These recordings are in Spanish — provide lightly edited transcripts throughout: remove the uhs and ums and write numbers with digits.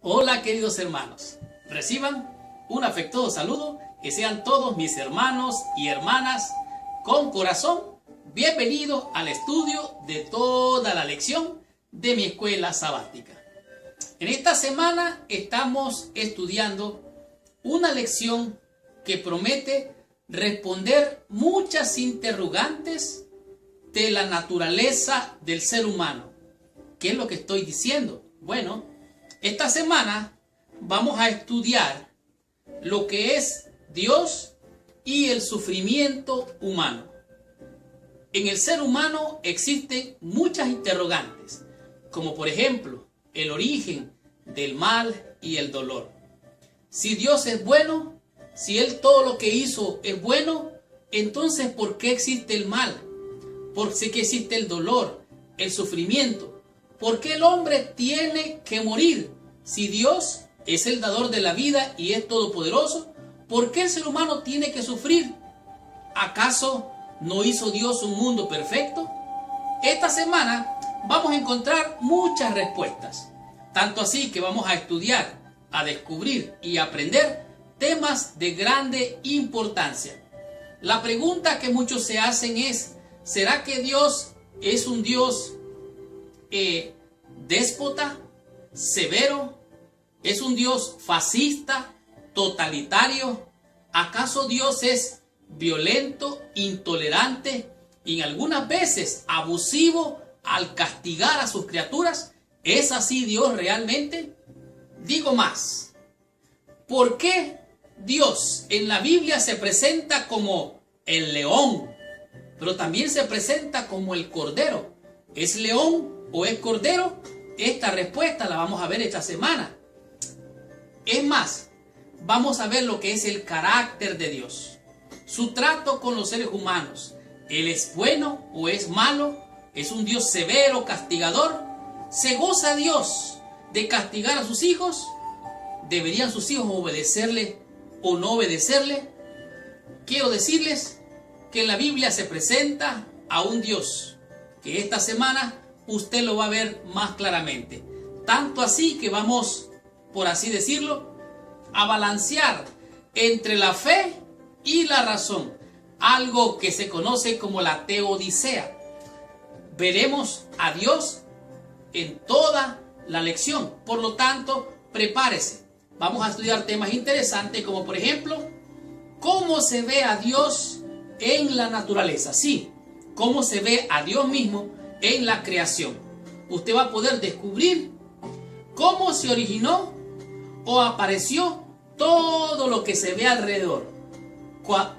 Hola queridos hermanos, reciban un afectuoso saludo, que sean todos mis hermanos y hermanas con corazón bienvenidos al estudio de toda la lección de mi escuela sabática. En esta semana estamos estudiando una lección que promete responder muchas interrogantes de la naturaleza del ser humano. ¿Qué es lo que estoy diciendo? Bueno, esta semana vamos a estudiar lo que es Dios y el sufrimiento humano. En el ser humano existen muchas interrogantes, como por ejemplo el origen del mal y el dolor. Si Dios es bueno, si Él todo lo que hizo es bueno, entonces ¿por qué existe el mal? ¿Por qué existe el dolor, el sufrimiento? ¿Por qué el hombre tiene que morir? Si Dios es el dador de la vida y es todopoderoso, ¿por qué el ser humano tiene que sufrir? ¿Acaso no hizo Dios un mundo perfecto? Esta semana vamos a encontrar muchas respuestas, tanto así que vamos a estudiar, a descubrir y aprender temas de grande importancia. La pregunta que muchos se hacen es, ¿será que Dios es un Dios déspota, severo? ¿Es un Dios fascista, totalitario? ¿Acaso Dios es violento, intolerante y algunas veces abusivo al castigar a sus criaturas? ¿Es así Dios realmente? Digo más, ¿por qué Dios en la Biblia se presenta como el león, pero también se presenta como el cordero? ¿Es león o es cordero? Esta respuesta la vamos a ver esta semana. Es más, vamos a ver lo que es el carácter de Dios, su trato con los seres humanos. ¿Él es bueno o es malo? ¿Es un Dios severo, castigador? ¿Se goza Dios de castigar a sus hijos? ¿Deberían sus hijos obedecerle o no obedecerle? Quiero decirles que en la Biblia se presenta a un Dios que esta semana usted lo va a ver más claramente. Tanto así que vamos, por así decirlo, a balancear entre la fe y la razón, algo que se conoce como la teodicea. Veremos a Dios en toda la lección, por lo tanto, prepárese. Vamos a estudiar temas interesantes como por ejemplo, ¿cómo se ve a Dios en la naturaleza? Sí, ¿cómo se ve a Dios mismo en la creación? Usted va a poder descubrir cómo se originó o apareció todo lo que se ve alrededor.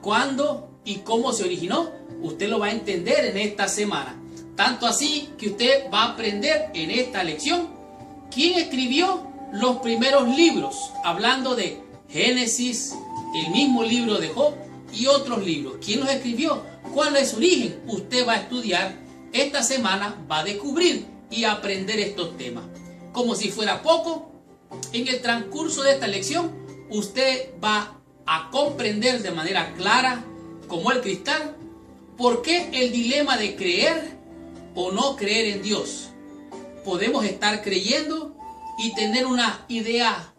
¿Cuándo y cómo se originó? Usted lo va a entender en esta semana. Tanto así que usted va a aprender en esta lección quién escribió los primeros libros, hablando de Génesis, el mismo libro de Job y otros libros. ¿Quién los escribió? ¿Cuál es su origen? Usted va a estudiar esta semana, va a descubrir y aprender estos temas. Como si fuera poco, en el transcurso de esta lección, usted va a comprender de manera clara, como el cristal, por qué el dilema de creer o no creer en Dios. Podemos estar creyendo y tener una idea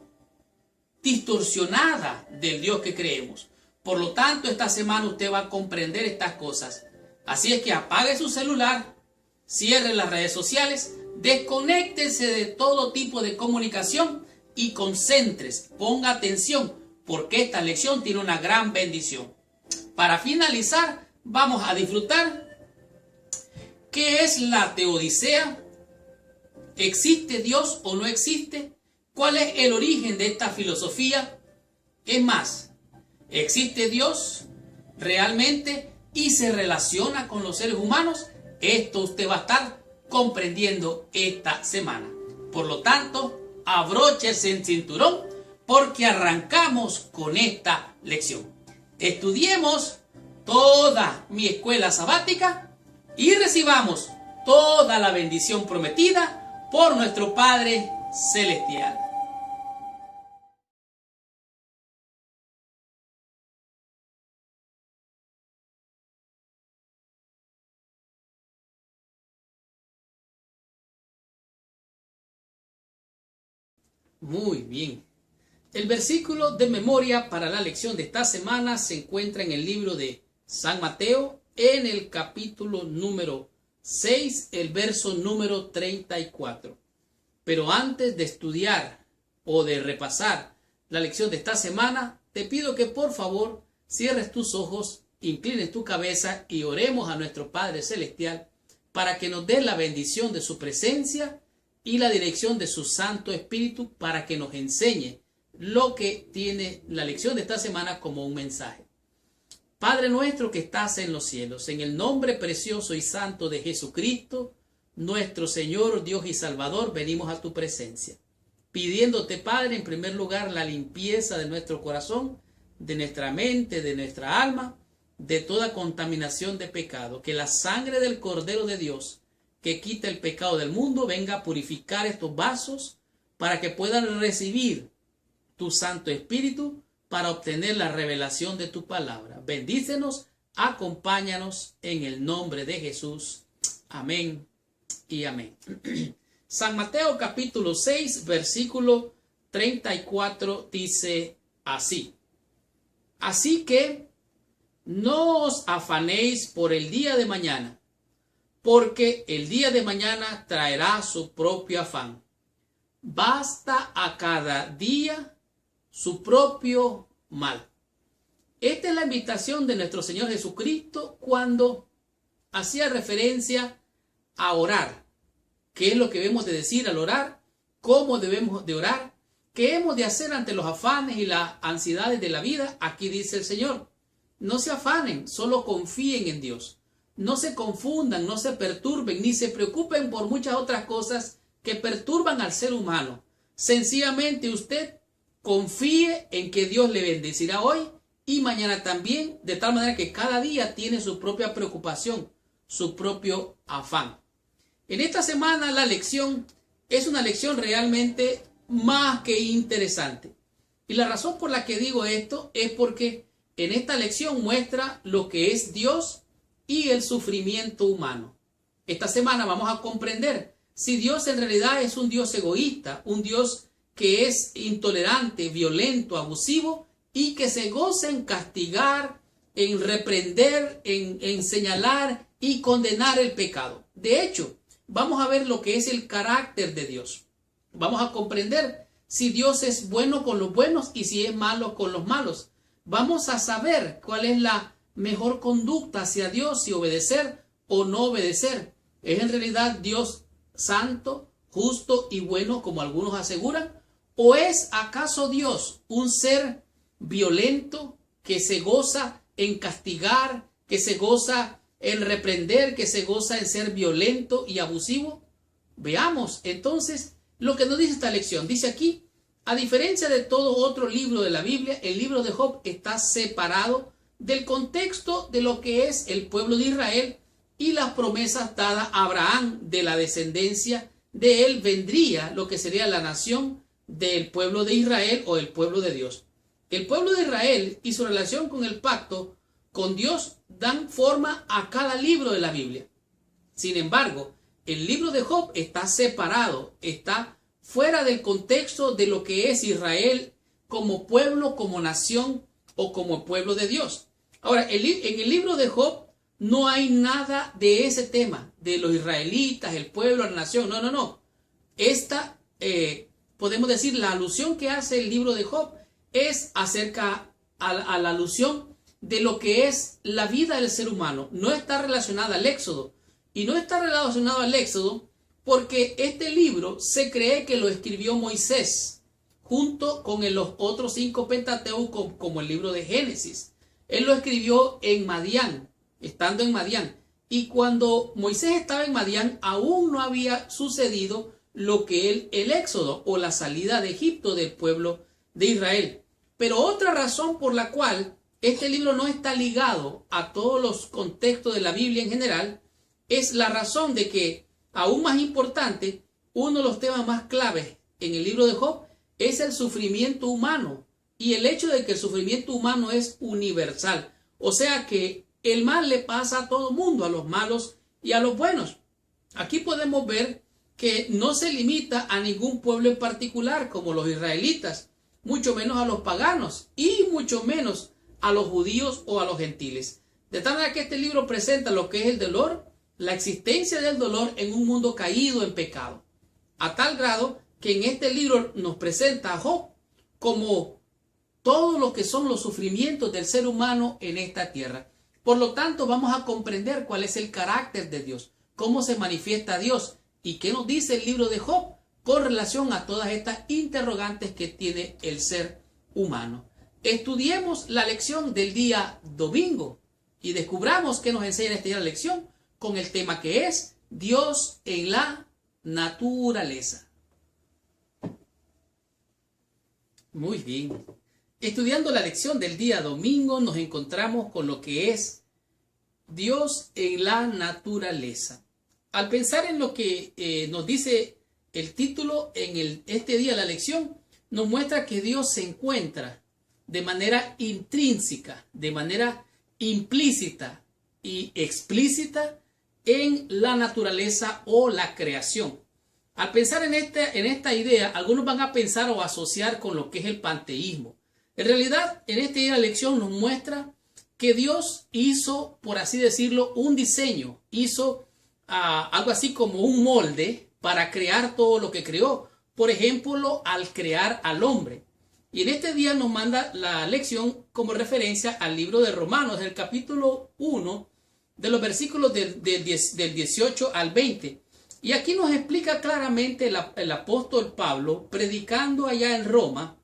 distorsionada del Dios que creemos. Por lo tanto, esta semana usted va a comprender estas cosas. Así es que apague su celular, cierre las redes sociales, desconéctese de todo tipo de comunicación y concéntrese, ponga atención, porque esta lección tiene una gran bendición. Para finalizar, vamos a disfrutar qué es la teodicea. ¿Existe Dios o no existe? ¿Cuál es el origen de esta filosofía? Es más, ¿existe Dios realmente y se relaciona con los seres humanos? Esto usted va a estar comprendiendo esta semana. Por lo tanto, abróchese el cinturón porque arrancamos con esta lección. Estudiemos toda mi escuela sabática y recibamos toda la bendición prometida por nuestro Padre Celestial. Muy bien. El versículo de memoria para la lección de esta semana se encuentra en el libro de San Mateo, en el capítulo número 6, el verso número 34. Pero antes de estudiar o de repasar la lección de esta semana, te pido que por favor cierres tus ojos, inclines tu cabeza y oremos a nuestro Padre Celestial para que nos dé la bendición de su presencia y la dirección de su Santo Espíritu para que nos enseñe lo que tiene la lección de esta semana como un mensaje. Padre nuestro que estás en los cielos, en el nombre precioso y santo de Jesucristo, nuestro Señor, Dios y Salvador, venimos a tu presencia, pidiéndote, Padre, en primer lugar, la limpieza de nuestro corazón, de nuestra mente, de nuestra alma, de toda contaminación de pecado, que la sangre del Cordero de Dios, que quita el pecado del mundo, venga a purificar estos vasos para que puedan recibir tu Santo Espíritu para obtener la revelación de tu palabra. Bendícenos, acompáñanos en el nombre de Jesús. Amén y amén. San Mateo capítulo 6, versículo 34 dice así. Así que no os afanéis por el día de mañana, porque el día de mañana traerá su propio afán. Basta a cada día su propio mal. Esta es la invitación de nuestro Señor Jesucristo cuando hacía referencia a orar. ¿Qué es lo que debemos de decir al orar? ¿Cómo debemos de orar? ¿Qué hemos de hacer ante los afanes y las ansiedades de la vida? Aquí dice el Señor, no se afanen, solo confíen en Dios. No se confundan, no se perturben, ni se preocupen por muchas otras cosas que perturban al ser humano. Sencillamente usted confíe en que Dios le bendecirá hoy y mañana también, de tal manera que cada día tiene su propia preocupación, su propio afán. En esta semana la lección es una lección realmente más que interesante. Y la razón por la que digo esto es porque en esta lección muestra lo que es Dios y el sufrimiento humano. Esta semana vamos a comprender si Dios en realidad es un Dios egoísta, un Dios que es intolerante, violento, abusivo y que se goza en castigar, en reprender, en señalar y condenar el pecado. De hecho, vamos a ver lo que es el carácter de Dios. Vamos a comprender si Dios es bueno con los buenos y si es malo con los malos. Vamos a saber cuál es la mejor conducta hacia Dios, si obedecer o no obedecer. ¿Es en realidad Dios santo, justo y bueno como algunos aseguran? ¿O es acaso Dios un ser violento que se goza en castigar, que se goza en reprender, que se goza en ser violento y abusivo? Veamos entonces lo que nos dice esta lección. Dice aquí, a diferencia de todo otro libro de la Biblia, el libro de Job está separado del contexto de lo que es el pueblo de Israel y las promesas dadas a Abraham. De la descendencia de él vendría lo que sería la nación del pueblo de Israel o el pueblo de Dios. El pueblo de Israel y su relación con el pacto con Dios dan forma a cada libro de la Biblia. Sin embargo, el libro de Job está separado, está fuera del contexto de lo que es Israel como pueblo, como nación o como pueblo de Dios. Ahora, en el libro de Job no hay nada de ese tema, de los israelitas, el pueblo, la nación. No. Esta, podemos decir, la alusión que hace el libro de Job es acerca a la alusión de lo que es la vida del ser humano. No está relacionada al Éxodo. Y no está relacionado al Éxodo porque este libro se cree que lo escribió Moisés junto con los otros 5 Pentateucos, como el libro de Génesis. Él lo escribió en Madián, estando en Madián. Y cuando Moisés estaba en Madián, aún no había sucedido lo que el Éxodo o la salida de Egipto del pueblo de Israel. Pero otra razón por la cual este libro no está ligado a todos los contextos de la Biblia en general es la razón de que, aún más importante, uno de los temas más claves en el libro de Job es el sufrimiento humano y el hecho de que el sufrimiento humano es universal. O sea que el mal le pasa a todo mundo, a los malos y a los buenos. Aquí podemos ver que no se limita a ningún pueblo en particular, como los israelitas, mucho menos a los paganos y mucho menos a los judíos o a los gentiles. De tal manera que este libro presenta lo que es el dolor, la existencia del dolor en un mundo caído en pecado, a tal grado que en este libro nos presenta a Job como todo lo que son los sufrimientos del ser humano en esta tierra. Por lo tanto, vamos a comprender cuál es el carácter de Dios, cómo se manifiesta Dios y qué nos dice el libro de Job con relación a todas estas interrogantes que tiene el ser humano. Estudiemos la lección del día domingo y descubramos qué nos enseña esta día la lección con el tema que es Dios en la naturaleza. Muy bien. Estudiando la lección del día domingo nos encontramos con lo que es Dios en la naturaleza. Al pensar en lo que nos dice el título en este día de la lección, nos muestra que Dios se encuentra de manera intrínseca, de manera implícita y explícita en la naturaleza o la creación. Al pensar en esta idea, algunos van a pensar o asociar con lo que es el panteísmo. En realidad, en esta idea de la lección nos muestra que Dios hizo, por así decirlo, un diseño, hizo algo así como un molde para crear todo lo que creó. Por ejemplo, al crear al hombre. Y en este día nos manda la lección como referencia al libro de Romanos, el capítulo 1, de los versículos del 18 al 20. Y aquí nos explica claramente el apóstol Pablo, predicando allá en Roma,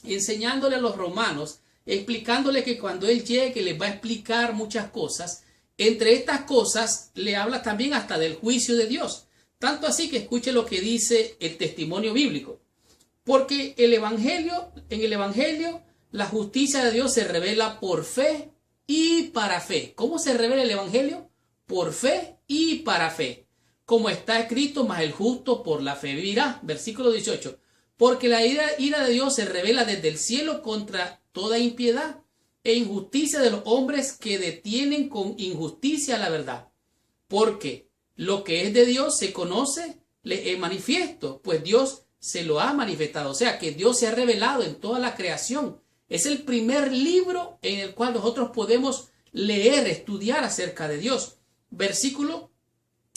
enseñándole a los romanos, explicándole que cuando él llegue les va a explicar muchas cosas. Entre estas cosas le habla también hasta del juicio de Dios. Tanto así que escuche lo que dice el testimonio bíblico. Porque en el Evangelio, la justicia de Dios se revela por fe y para fe. ¿Cómo se revela el Evangelio? Por fe y para fe. Como está escrito, mas el justo por la fe vivirá. Versículo 18. Porque la ira de Dios se revela desde el cielo contra toda impiedad e injusticia de los hombres que detienen con injusticia la verdad. Porque lo que es de Dios se conoce, le es manifiesto, pues Dios se lo ha manifestado. O sea, que Dios se ha revelado en toda la creación. Es el primer libro en el cual nosotros podemos leer, estudiar acerca de Dios. Versículo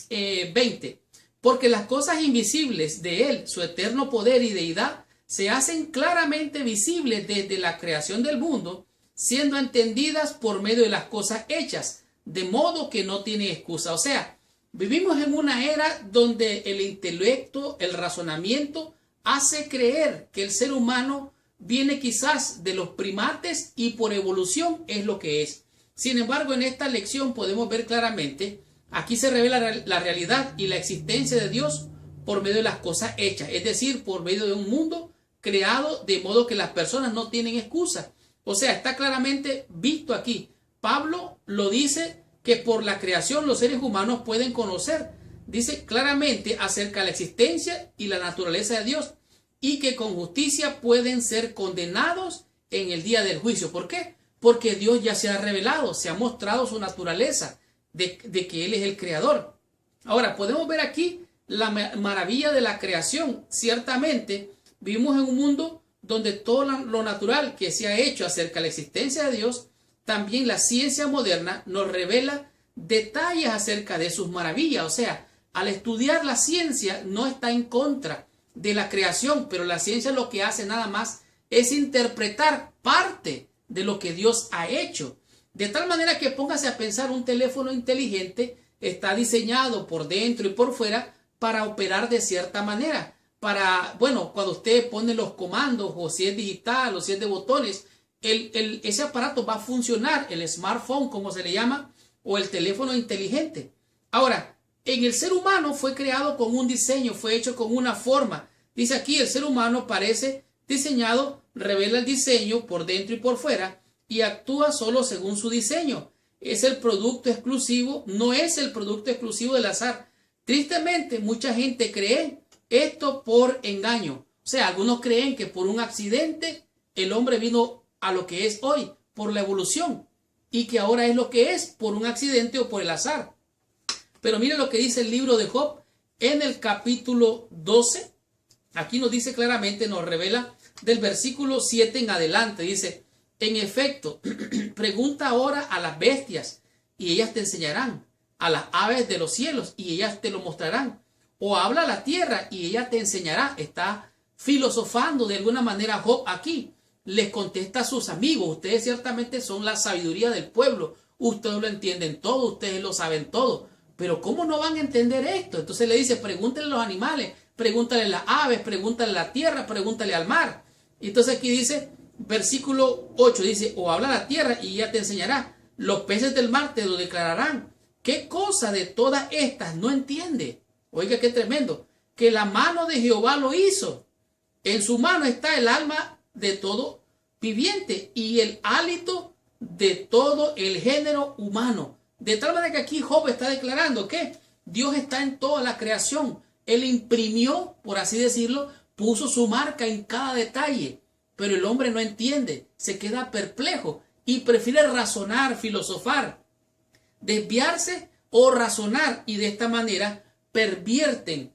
20. Porque las cosas invisibles de Él, su eterno poder y deidad, se hacen claramente visibles desde la creación del mundo, siendo entendidas por medio de las cosas hechas, de modo que no tiene excusa. O sea, vivimos en una era donde el intelecto, el razonamiento, hace creer que el ser humano viene quizás de los primates y por evolución es lo que es. Sin embargo, en esta lección podemos ver claramente, aquí se revela la realidad y la existencia de Dios por medio de las cosas hechas, es decir, por medio de un mundo creado de modo que las personas no tienen excusa. O sea, está claramente visto aquí. Pablo lo dice que por la creación los seres humanos pueden conocer. Dice claramente acerca de la existencia y la naturaleza de Dios y que con justicia pueden ser condenados en el día del juicio. ¿Por qué? Porque Dios ya se ha revelado, se ha mostrado su naturaleza de que Él es el creador. Ahora, podemos ver aquí la maravilla de la creación. Ciertamente, vivimos en un mundo donde todo lo natural que se ha hecho acerca de la existencia de Dios, también la ciencia moderna nos revela detalles acerca de sus maravillas. O sea, al estudiar la ciencia no está en contra de la creación, pero la ciencia lo que hace nada más es interpretar parte de lo que Dios ha hecho. De tal manera que póngase a pensar, un teléfono inteligente está diseñado por dentro y por fuera para operar de cierta manera. Cuando usted pone los comandos, o si es digital o si es de botones, ese aparato va a funcionar, el smartphone como se le llama, o el teléfono inteligente. Ahora, en el ser humano fue creado con un diseño, fue hecho con una forma. Dice aquí, el ser humano parece diseñado, revela el diseño por dentro y por fuera y actúa solo según su diseño. Es el producto exclusivo, no es el producto exclusivo del azar. Tristemente, mucha gente cree esto por engaño. O sea, algunos creen que por un accidente el hombre vino a lo que es hoy, por la evolución, y que ahora es lo que es por un accidente o por el azar. Pero mire lo que dice el libro de Job en el capítulo 12, aquí nos dice claramente, nos revela del versículo 7 en adelante, dice, en efecto, pregunta ahora a las bestias y ellas te enseñarán, a las aves de los cielos y ellas te lo mostrarán, o habla a la tierra y ella te enseñará. Está filosofando de alguna manera Job aquí. Les contesta a sus amigos, ustedes ciertamente son la sabiduría del pueblo, ustedes lo entienden todo, ustedes lo saben todo, pero ¿cómo no van a entender esto? Entonces le dice, pregúntale a los animales, pregúntale a las aves, pregúntale a la tierra, pregúntale al mar. Y entonces aquí dice, versículo 8, dice, o habla a la tierra y ella te enseñará, los peces del mar te lo declararán. ¿Qué cosa de todas estas no entiende? Oiga, qué tremendo, que la mano de Jehová lo hizo. En su mano está el alma de todo viviente y el hálito de todo el género humano. De tal manera que aquí Job está declarando que Dios está en toda la creación. Él imprimió, por así decirlo, puso su marca en cada detalle. Pero el hombre no entiende, se queda perplejo y prefiere razonar, filosofar, desviarse o razonar, y de esta manera pervierten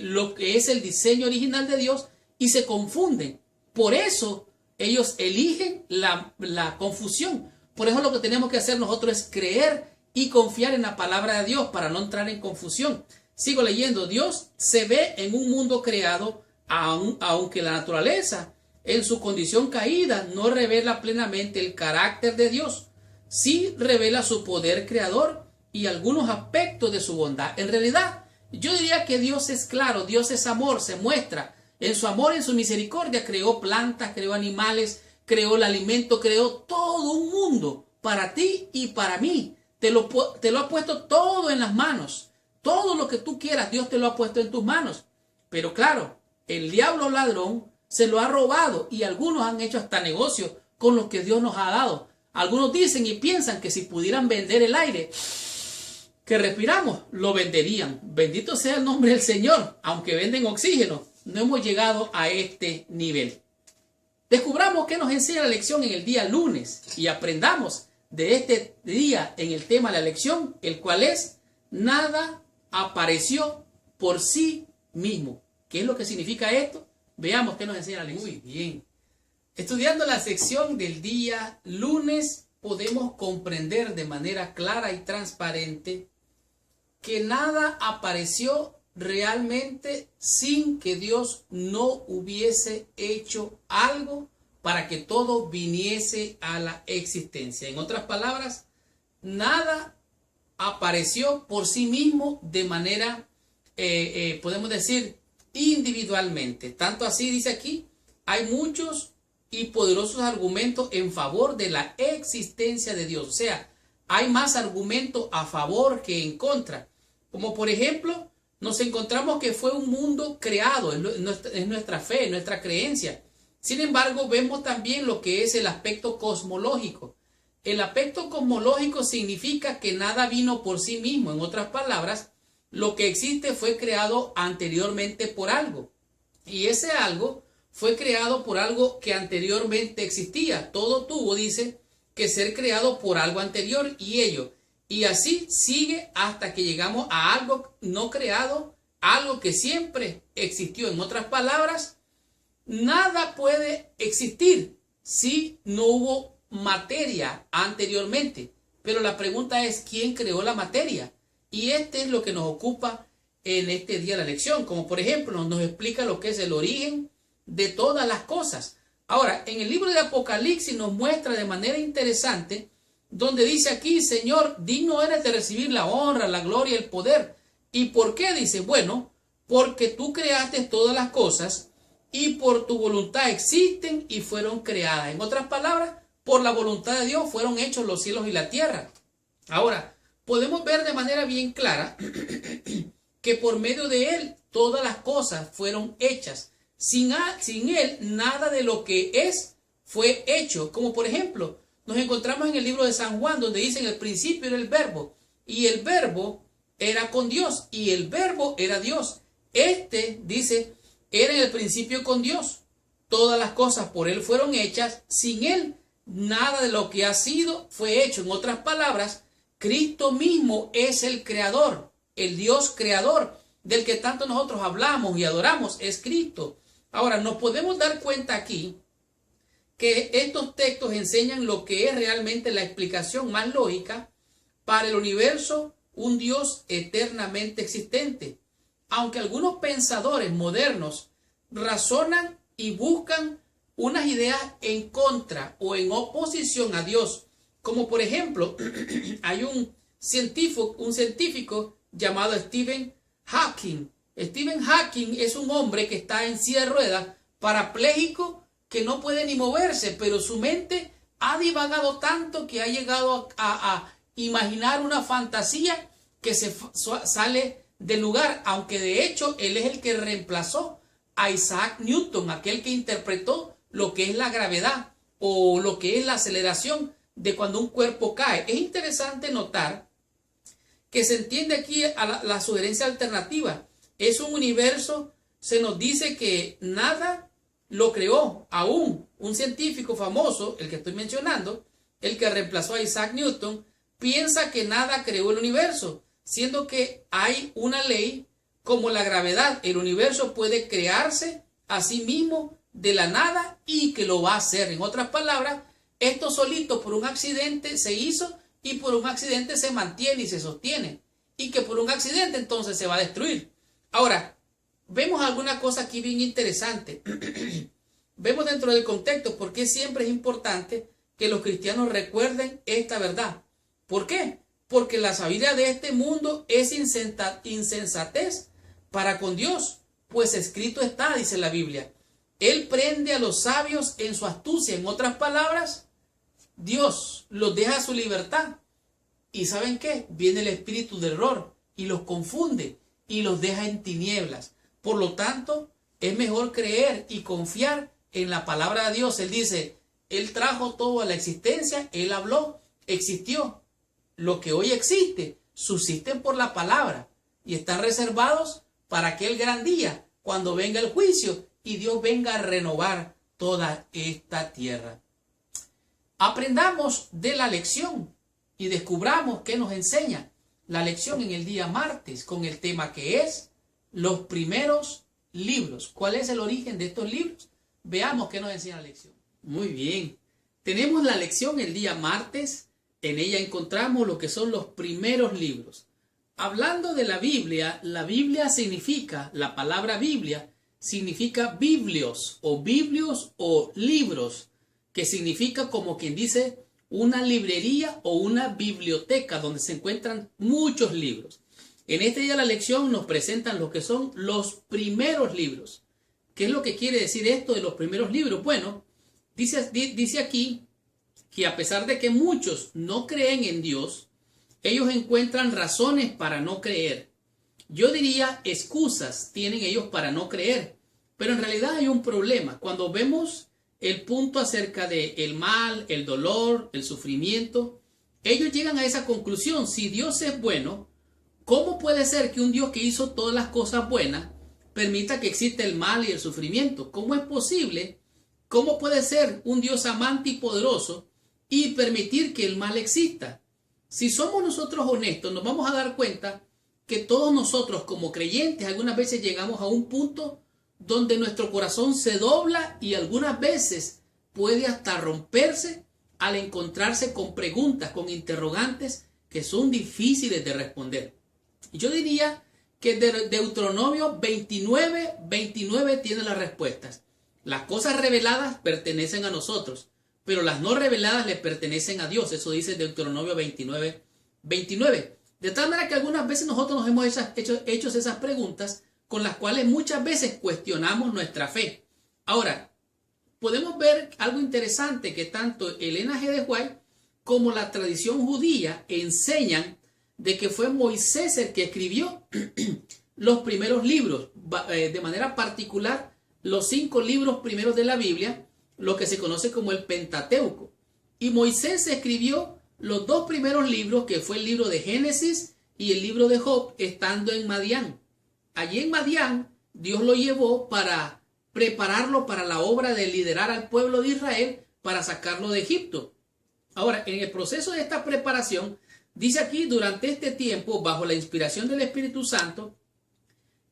lo que es el diseño original de Dios y se confunden. Por eso ellos eligen la confusión. Por eso lo que tenemos que hacer nosotros es creer y confiar en la palabra de Dios para no entrar en confusión. Sigo leyendo. Dios se ve en un mundo creado, aunque la naturaleza en su condición caída no revela plenamente el carácter de Dios. Sí revela su poder creador y algunos aspectos de su bondad. En realidad, yo diría que Dios es claro, Dios es amor, se muestra. En su amor, en su misericordia, creó plantas, creó animales, creó el alimento, creó todo un mundo para ti y para mí. Te lo ha puesto todo en las manos. Todo lo que tú quieras, Dios te lo ha puesto en tus manos. Pero claro, el diablo ladrón se lo ha robado y algunos han hecho hasta negocio con lo que Dios nos ha dado. Algunos dicen y piensan que si pudieran vender el aire que respiramos, lo venderían. Bendito sea el nombre del Señor. Aunque venden oxígeno, no hemos llegado a este nivel. Descubramos qué nos enseña la lección en el día lunes y aprendamos de este día en el tema de la lección, el cual es: nada apareció por sí mismo. ¿Qué es lo que significa esto? Veamos qué nos enseña la lección. Muy bien. Estudiando la sección del día lunes, podemos comprender de manera clara y transparente que nada apareció realmente sin que Dios no hubiese hecho algo para que todo viniese a la existencia. En otras palabras, nada apareció por sí mismo de manera, podemos decir, individualmente. Tanto así, dice aquí, hay muchos y poderosos argumentos en favor de la existencia de Dios. O sea, hay más argumentos a favor que en contra. Como por ejemplo, nos encontramos que fue un mundo creado, es nuestra fe, es nuestra creencia. Sin embargo, vemos también lo que es el aspecto cosmológico. El aspecto cosmológico significa que nada vino por sí mismo. En otras palabras, lo que existe fue creado anteriormente por algo. Y ese algo fue creado por algo que anteriormente existía. Todo tuvo, dice, que ser creado por algo anterior y así sigue hasta que llegamos a algo no creado, algo que siempre existió. En otras palabras, nada puede existir si no hubo materia anteriormente. Pero la pregunta es, ¿quién creó la materia? Y este es lo que nos ocupa en este día de la lección. Como por ejemplo, nos explica lo que es el origen de todas las cosas. Ahora, en el libro de Apocalipsis nos muestra de manera interesante, donde dice aquí: Señor, digno eres de recibir la honra, la gloria y el poder. ¿Y por qué? Dice, bueno, porque tú creaste todas las cosas y por tu voluntad existen y fueron creadas. En otras palabras, por la voluntad de Dios fueron hechos los cielos y la tierra. Ahora, podemos ver de manera bien clara que por medio de Él todas las cosas fueron hechas. Sin Él, nada de lo que es fue hecho. Como por ejemplo, nos encontramos en el libro de San Juan, donde dice: en el principio era el verbo, y el verbo era con Dios, y el verbo era Dios. Dice, era en el principio con Dios. Todas las cosas por Él fueron hechas. Sin Él, nada de lo que ha sido fue hecho. En otras palabras, Cristo mismo es el creador, el Dios creador. del que tanto nosotros hablamos y adoramos es Cristo. Ahora, nos podemos dar cuenta aquí que estos textos enseñan lo que es realmente la explicación más lógica para el universo, un Dios eternamente existente. Aunque algunos pensadores modernos razonan y buscan unas ideas en contra o en oposición a Dios, como por ejemplo, hay un científico llamado Stephen Hawking. Stephen Hawking es un hombre que está en silla de ruedas, parapléjico, que no puede ni moverse, pero su mente ha divagado tanto que ha llegado a imaginar una fantasía que se sale del lugar, aunque de hecho él es el que reemplazó a Isaac Newton, aquel que interpretó lo que es la gravedad o lo que es la aceleración de cuando un cuerpo cae. Es interesante notar que se entiende aquí a la sugerencia alternativa. Es un universo, se nos dice que nada lo creó. Aún un científico famoso, el que estoy mencionando, el que reemplazó a Isaac Newton, piensa que nada creó el universo, siendo que hay una ley como la gravedad. El universo puede crearse a sí mismo de la nada y que lo va a hacer. En otras palabras, esto solito por un accidente se hizo y por un accidente se mantiene y se sostiene, y que por un accidente entonces se va a destruir. Ahora, vemos alguna cosa aquí bien interesante. Vemos dentro del contexto por qué siempre es importante que los cristianos recuerden esta verdad. ¿Por qué? Porque la sabiduría de este mundo es insensatez para con Dios, pues escrito está, dice la Biblia. Él prende a los sabios en su astucia. En otras palabras, Dios los deja a su libertad. ¿Y saben qué? Viene el espíritu de error y los confunde y los deja en tinieblas. Por lo tanto, es mejor creer y confiar en la palabra de Dios. Él dice, Él trajo todo a la existencia, Él habló, existió. Lo que hoy existe, subsisten por la palabra y están reservados para aquel gran día, cuando venga el juicio y Dios venga a renovar toda esta tierra. Aprendamos de la lección y descubramos qué nos enseña la lección en el día martes con el tema que es los primeros libros. ¿Cuál es el origen de estos libros? Veamos qué nos enseña la lección. Muy bien, tenemos la lección el día martes. En ella encontramos lo que son los primeros libros. Hablando de la Biblia significa, la palabra Biblia significa biblios o libros, que significa como quien dice una librería o una biblioteca donde se encuentran muchos libros. En este día de la lección nos presentan lo que son los primeros libros. ¿Qué es lo que quiere decir esto de los primeros libros? Bueno, dice aquí que a pesar de que muchos no creen en Dios, ellos encuentran razones para no creer. Yo diría excusas tienen ellos para no creer, pero en realidad hay un problema. Cuando vemos el punto acerca de el mal, el dolor, el sufrimiento, ellos llegan a esa conclusión. Si Dios es bueno, ¿cómo puede ser que un Dios que hizo todas las cosas buenas permita que exista el mal y el sufrimiento? ¿Cómo es posible? ¿Cómo puede ser un Dios amante y poderoso y permitir que el mal exista? Si somos nosotros honestos, nos vamos a dar cuenta que todos nosotros como creyentes algunas veces llegamos a un punto donde nuestro corazón se dobla y algunas veces puede hasta romperse al encontrarse con preguntas, con interrogantes que son difíciles de responder. Yo diría que Deuteronomio 29 tiene las respuestas. Las cosas reveladas pertenecen a nosotros, pero las no reveladas le pertenecen a Dios. Eso dice Deuteronomio 29. De tal manera que algunas veces nosotros nos hemos hecho esas preguntas con las cuales muchas veces cuestionamos nuestra fe. Ahora, podemos ver algo interesante que tanto Elena G. de White como la tradición judía enseñan de que fue Moisés el que escribió los primeros libros, de manera particular los 5 libros primeros de la Biblia, lo que se conoce como el Pentateuco. Y Moisés escribió los 2 primeros libros, que fue el libro de Génesis y el libro de Job, estando en Madián. Allí en Madián, Dios lo llevó para prepararlo para la obra de liderar al pueblo de Israel para sacarlo de Egipto. Ahora, en el proceso de esta preparación, dice aquí, durante este tiempo, bajo la inspiración del Espíritu Santo,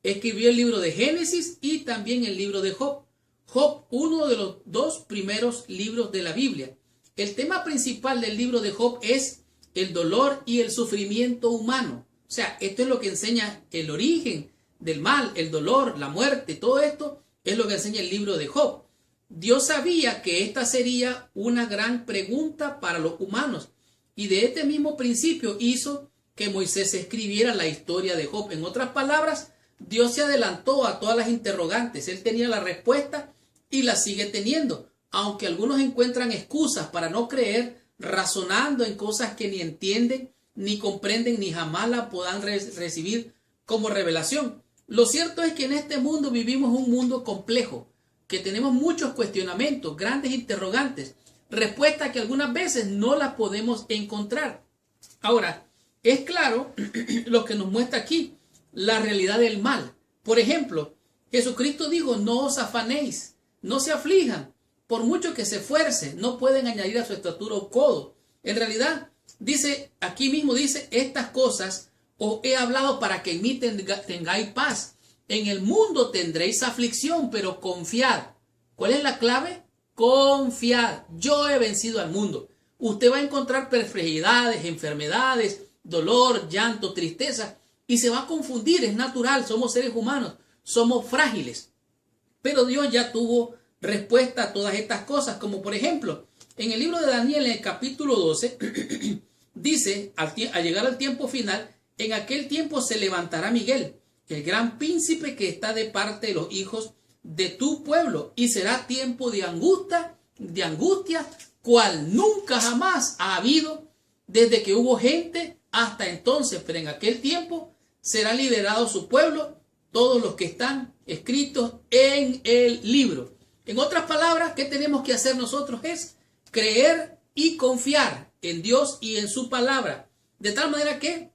escribió el libro de Génesis y también el libro de Job. Job, uno de los dos primeros libros de la Biblia. El tema principal del libro de Job es el dolor y el sufrimiento humano. O sea, esto es lo que enseña el origen del mal, el dolor, la muerte, todo esto es lo que enseña el libro de Job. Dios sabía que esta sería una gran pregunta para los humanos y de este mismo principio hizo que Moisés escribiera la historia de Job. En otras palabras, Dios se adelantó a todas las interrogantes. Él tenía la respuesta y la sigue teniendo, aunque algunos encuentran excusas para no creer, razonando en cosas que ni entienden, ni comprenden, ni jamás la puedan recibir como revelación. Lo cierto es que en este mundo vivimos un mundo complejo, que tenemos muchos cuestionamientos, grandes interrogantes, respuestas que algunas veces no las podemos encontrar. Ahora, es claro lo que nos muestra aquí, la realidad del mal. Por ejemplo, Jesucristo dijo, no os afanéis, no se aflijan, por mucho que se esfuercen, no pueden añadir a su estatura o codo. En realidad, dice, aquí mismo dice, estas cosas os he hablado para que en mí tengáis paz. En el mundo tendréis aflicción, pero confiad. ¿Cuál es la clave? Confiad. Yo he vencido al mundo. Usted va a encontrar perplejidades, enfermedades, dolor, llanto, tristeza, y se va a confundir. Es natural, somos seres humanos, somos frágiles. Pero Dios ya tuvo respuesta a todas estas cosas, como por ejemplo, en el libro de Daniel, en el capítulo 12, dice, al llegar al tiempo final, en aquel tiempo se levantará Miguel, el gran príncipe que está de parte de los hijos de tu pueblo, y será tiempo de angustia, cual nunca jamás ha habido desde que hubo gente hasta entonces, pero en aquel tiempo será liberado su pueblo, todos los que están escritos en el libro. En otras palabras, ¿qué tenemos que hacer nosotros? Es creer y confiar en Dios y en su palabra, de tal manera que,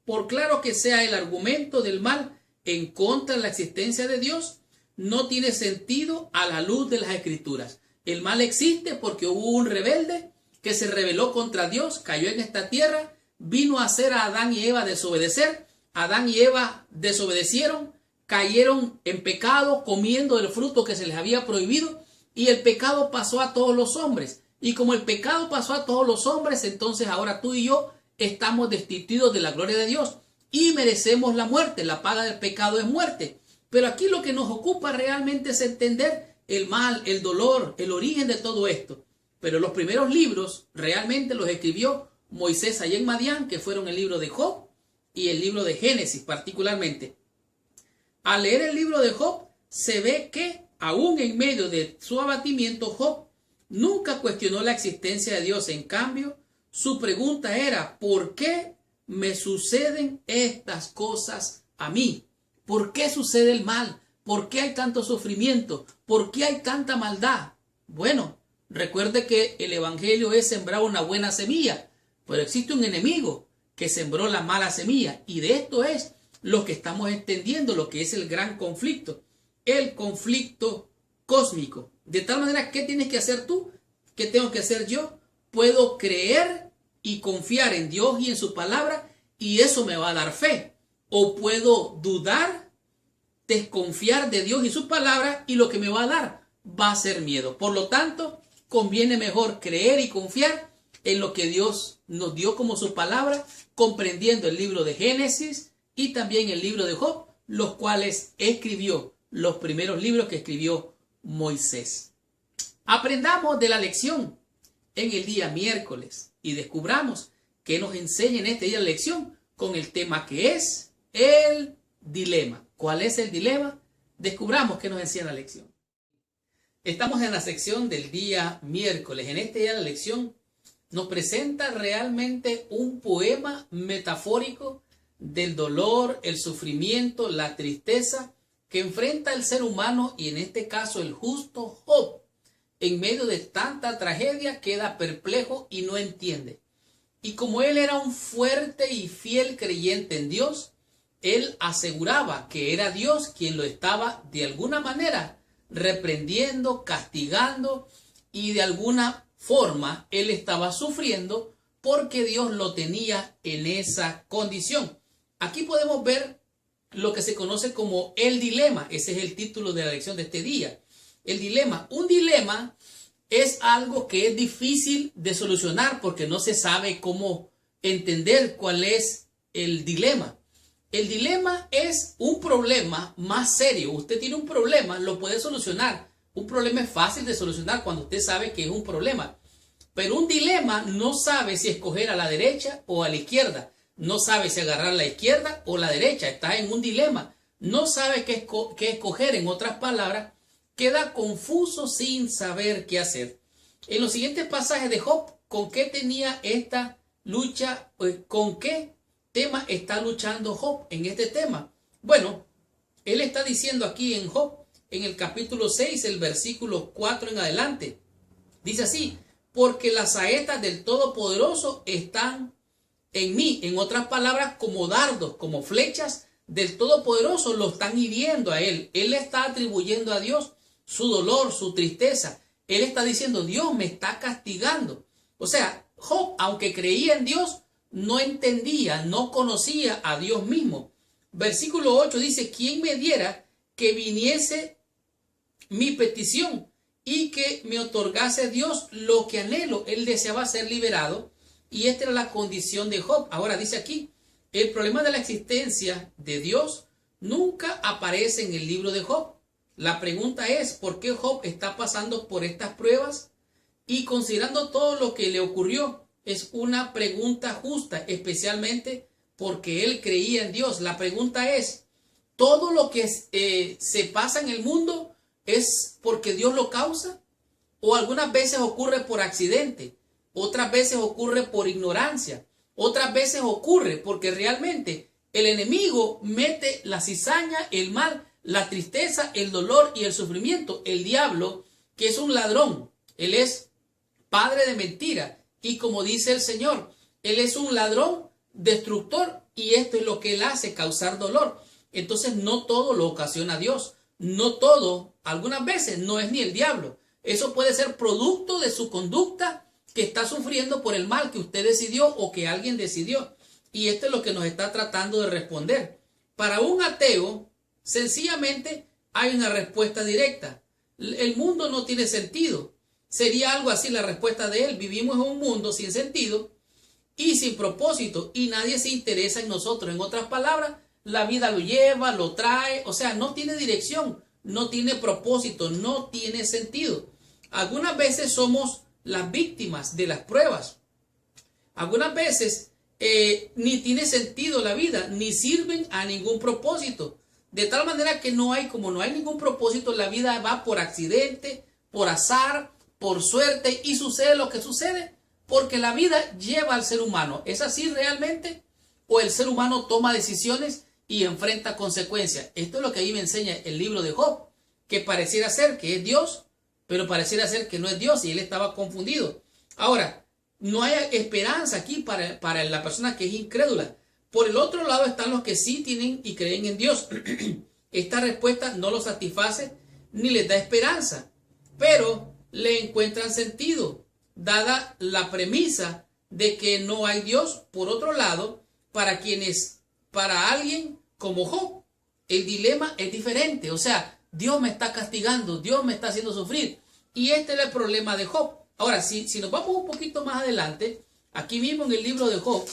por claro que sea el argumento del mal en contra de la existencia de Dios, no tiene sentido a la luz de las Escrituras. El mal existe porque hubo un rebelde que se rebeló contra Dios, cayó en esta tierra, vino a hacer a Adán y Eva desobedecer. Adán y Eva desobedecieron, cayeron en pecado comiendo el fruto que se les había prohibido y el pecado pasó a todos los hombres. Y como el pecado pasó a todos los hombres, entonces ahora tú y yo estamos destituidos de la gloria de Dios y merecemos la muerte. La paga del pecado es muerte. Pero aquí lo que nos ocupa realmente es entender el mal, el dolor, el origen de todo esto. Pero los primeros libros realmente los escribió Moisés allá en Madián, que fueron el libro de Job y el libro de Génesis particularmente. Al leer el libro de Job, se ve que aún en medio de su abatimiento, Job nunca cuestionó la existencia de Dios. En cambio, su pregunta era, ¿por qué me suceden estas cosas a mí? ¿Por qué sucede el mal? ¿Por qué hay tanto sufrimiento? ¿Por qué hay tanta maldad? Bueno, recuerde que el evangelio es sembrar una buena semilla, pero existe un enemigo que sembró la mala semilla, y de esto es lo que estamos entendiendo, lo que es el gran conflicto, el conflicto cósmico. De tal manera, ¿qué tienes que hacer tú? ¿Qué tengo que hacer yo? Puedo creer y confiar en Dios y en su palabra, y eso me va a dar fe. O puedo dudar, desconfiar de Dios y su palabra, y lo que me va a dar va a ser miedo. Por lo tanto, conviene mejor creer y confiar en lo que Dios nos dio como su palabra, comprendiendo el libro de Génesis y también el libro de Job, los cuales escribió, los primeros libros que escribió Moisés. Aprendamos de la lección en el día miércoles y descubramos qué nos enseña en este día la lección con el tema que es el dilema. ¿Cuál es el dilema? Descubramos qué nos enseña la lección. Estamos en la sección del día miércoles. En este día la lección nos presenta realmente un poema metafórico del dolor, el sufrimiento, la tristeza que enfrenta el ser humano, y en este caso el justo Job. En medio de tanta tragedia queda perplejo y no entiende. Y como él era un fuerte y fiel creyente en Dios, él aseguraba que era Dios quien lo estaba de alguna manera reprendiendo, castigando, y de alguna forma él estaba sufriendo porque Dios lo tenía en esa condición. Aquí podemos ver lo que se conoce como el dilema. Ese es el título de la lección de este día. El dilema. Un dilema es algo que es difícil de solucionar porque no se sabe cómo entender cuál es el dilema. El dilema es un problema más serio. Usted tiene un problema, lo puede solucionar. Un problema es fácil de solucionar cuando usted sabe que es un problema. Pero un dilema no sabe si escoger a la derecha o a la izquierda. No sabe si agarrar la izquierda o la derecha. Está en un dilema. No sabe qué escoger. En otras palabras, queda confuso sin saber qué hacer. En los siguientes pasajes de Job, ¿con qué tenía esta lucha? ¿Con qué tema está luchando Job en este tema? Bueno, él está diciendo aquí en Job, en el capítulo 6, el versículo 4 en adelante. Dice así: porque las saetas del Todopoderoso están en mí. En otras palabras, como dardos, como flechas del Todopoderoso lo están hiriendo a él. Él le está atribuyendo a Dios su dolor, su tristeza. Él está diciendo, Dios me está castigando. O sea, Job, aunque creía en Dios, no entendía, no conocía a Dios mismo. Versículo 8 dice: ¿quién me diera que viniese mi petición y que me otorgase Dios lo que anhelo? Él deseaba ser liberado y esta era la condición de Job. Ahora dice aquí, el problema de la existencia de Dios nunca aparece en el libro de Job. La pregunta es, ¿por qué Job está pasando por estas pruebas? Y considerando todo lo que le ocurrió, es una pregunta justa, especialmente porque él creía en Dios. La pregunta es, ¿todo lo que se pasa en el mundo es porque Dios lo causa? ¿O algunas veces ocurre por accidente? Otras veces ocurre por ignorancia. Otras veces ocurre porque realmente el enemigo mete la cizaña, el mal, la tristeza, el dolor y el sufrimiento. El diablo, que es un ladrón, él es padre de mentira. Y como dice el Señor, él es un ladrón destructor y esto es lo que él hace, causar dolor. Entonces no todo lo ocasiona Dios. No todo, algunas veces no es ni el diablo. Eso puede ser producto de su conducta que está sufriendo por el mal que usted decidió o que alguien decidió. Y esto es lo que nos está tratando de responder. Para un ateo, sencillamente hay una respuesta directa. El mundo no tiene sentido. Sería algo así la respuesta de él. Vivimos en un mundo sin sentido y sin propósito y nadie se interesa en nosotros. En otras palabras, la vida lo lleva, lo trae, o sea, no tiene dirección, no tiene propósito, no tiene sentido. Algunas veces somos las víctimas de las pruebas. Algunas veces ni tiene sentido la vida, ni sirven a ningún propósito. De tal manera que como no hay ningún propósito, la vida va por accidente, por azar, por suerte y sucede lo que sucede porque la vida lleva al ser humano. ¿Es así realmente? ¿O el ser humano toma decisiones y enfrenta consecuencias? Esto es lo que ahí me enseña el libro de Job, que pareciera ser que es Dios, pero pareciera ser que no es Dios y él estaba confundido. Ahora, no hay esperanza aquí para la persona que es incrédula. Por el otro lado están los que sí tienen y creen en Dios. Esta respuesta no los satisface ni les da esperanza, pero le encuentran sentido, dada la premisa de que no hay Dios. Por otro lado, para alguien como Job, el dilema es diferente. O sea, Dios me está castigando, Dios me está haciendo sufrir. Y este era el problema de Job. Ahora, si nos vamos un poquito más adelante, aquí mismo en el libro de Job,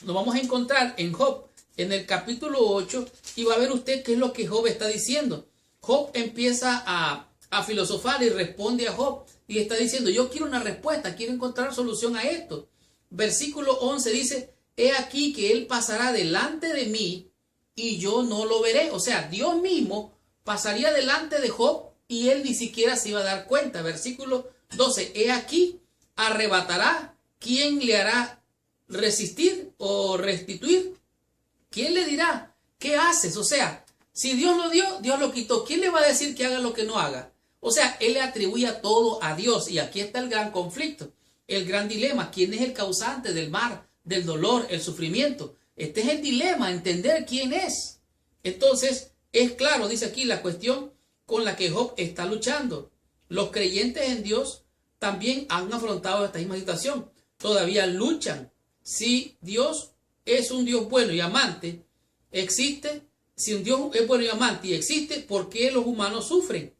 nos vamos a encontrar en Job, en el capítulo 8, y va a ver usted qué es lo que Job está diciendo. Job empieza a filosofar y responde a Job y está diciendo, yo quiero una respuesta, quiero encontrar solución a esto. Versículo 11 dice, he aquí que él pasará delante de mí y yo no lo veré. O sea, Dios mismo pasaría delante de Job y él ni siquiera se iba a dar cuenta. Versículo 12, he aquí, arrebatará, ¿quién le hará resistir o restituir? ¿Quién le dirá, qué haces? O sea, si Dios lo dio, Dios lo quitó. ¿Quién le va a decir que haga lo que no haga? O sea, él le atribuye todo a Dios. Y aquí está el gran conflicto, el gran dilema. ¿Quién es el causante del mal, del dolor, el sufrimiento? Este es el dilema, entender quién es. Entonces, es claro, dice aquí, la cuestión con la que Job está luchando. Los creyentes en Dios también han afrontado esta misma situación. Todavía luchan. Si Dios es un Dios bueno y amante, existe si un Dios es bueno y amante y existe, ¿por qué los humanos sufren?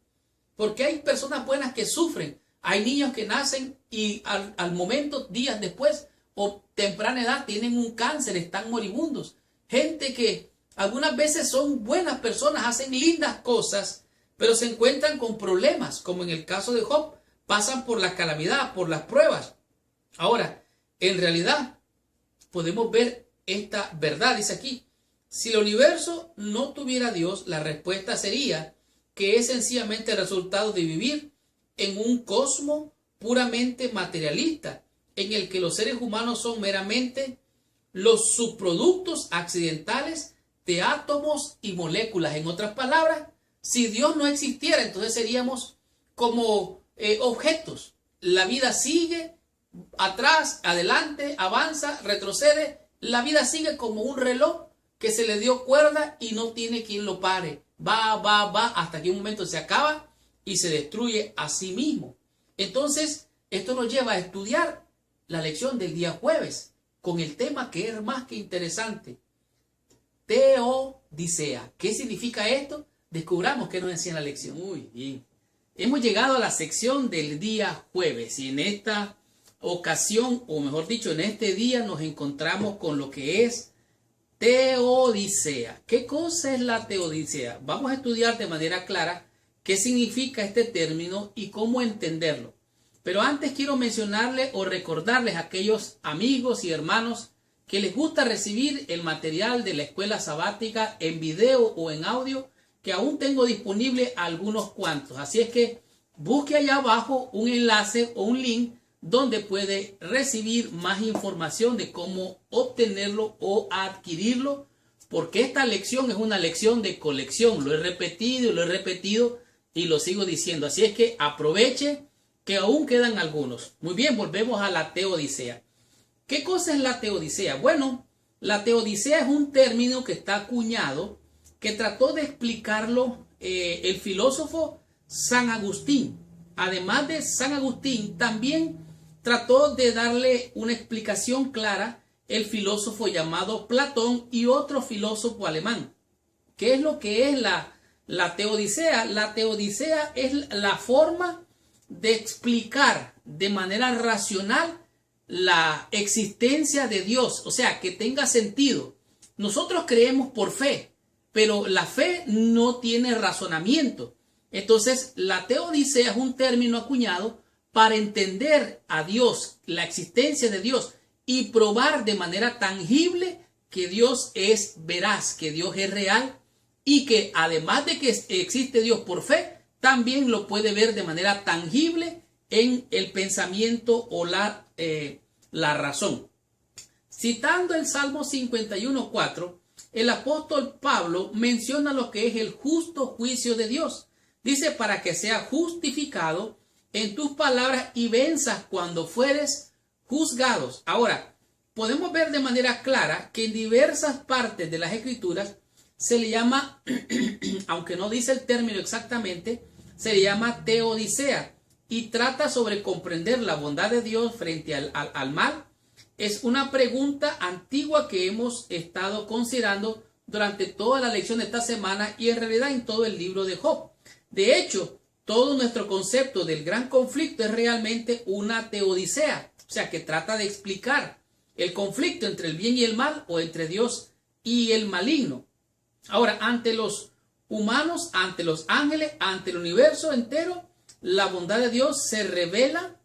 Porque hay personas buenas que sufren. Hay niños que nacen y al momento, días después o temprana edad, tienen un cáncer, están moribundos. Gente que algunas veces son buenas personas, hacen lindas cosas, pero se encuentran con problemas, como en el caso de Job, pasan por la calamidad, por las pruebas. Ahora, en realidad, podemos ver esta verdad, dice aquí, si el universo no tuviera Dios, la respuesta sería que es sencillamente el resultado de vivir en un cosmos puramente materialista, en el que los seres humanos son meramente los subproductos accidentales de átomos y moléculas. En otras palabras, si Dios no existiera, entonces seríamos como objetos. La vida sigue atrás, adelante, avanza, retrocede. La vida sigue como un reloj que se le dio cuerda y no tiene quien lo pare. Va, hasta que un momento se acaba y se destruye a sí mismo. Entonces, esto nos lleva a estudiar la lección del día jueves con el tema que es más que interesante. Teodicea. ¿Qué significa esto? Descubramos qué nos enseña la lección. Muy bien. Hemos llegado a la sección del día jueves y en esta ocasión, o mejor dicho, en este día nos encontramos con lo que es teodicea. ¿Qué cosa es la teodicea? Vamos a estudiar de manera clara qué significa este término y cómo entenderlo. Pero antes quiero mencionarles o recordarles a aquellos amigos y hermanos que les gusta recibir el material de la escuela sabática en video o en audio, que aún tengo disponible algunos cuantos. Así es que busque allá abajo un enlace o un link donde puede recibir más información de cómo obtenerlo o adquirirlo, porque esta lección es una lección de colección. Lo he repetido y lo sigo diciendo. Así es que aproveche que aún quedan algunos. Muy bien, volvemos a la teodicea. ¿Qué cosa es la teodicea? Bueno, la teodicea es un término que está acuñado, que trató de explicarlo el filósofo San Agustín. Además de San Agustín, también trató de darle una explicación clara el filósofo llamado Platón y otro filósofo alemán. ¿Qué es lo que es la teodicea? La teodicea es la forma de explicar de manera racional la existencia de Dios, o sea, que tenga sentido. Nosotros creemos por fe, pero la fe no tiene razonamiento. Entonces, la teodicea es un término acuñado para entender a Dios, la existencia de Dios, y probar de manera tangible que Dios es veraz, que Dios es real, y que además de que existe Dios por fe, también lo puede ver de manera tangible en el pensamiento o la razón. Citando el Salmo 51:4, el apóstol Pablo menciona lo que es el justo juicio de Dios. Dice, para que sea justificado en tus palabras y venzas cuando fueres juzgados. Ahora, podemos ver de manera clara que en diversas partes de las Escrituras se le llama, aunque no dice el término exactamente, se le llama teodicea y trata sobre comprender la bondad de Dios frente al mal. Es una pregunta antigua que hemos estado considerando durante toda la lección de esta semana y en realidad en todo el libro de Job. De hecho, todo nuestro concepto del gran conflicto es realmente una teodicea, o sea, que trata de explicar el conflicto entre el bien y el mal o entre Dios y el maligno. Ahora, ante los humanos, ante los ángeles, ante el universo entero, la bondad de Dios se revela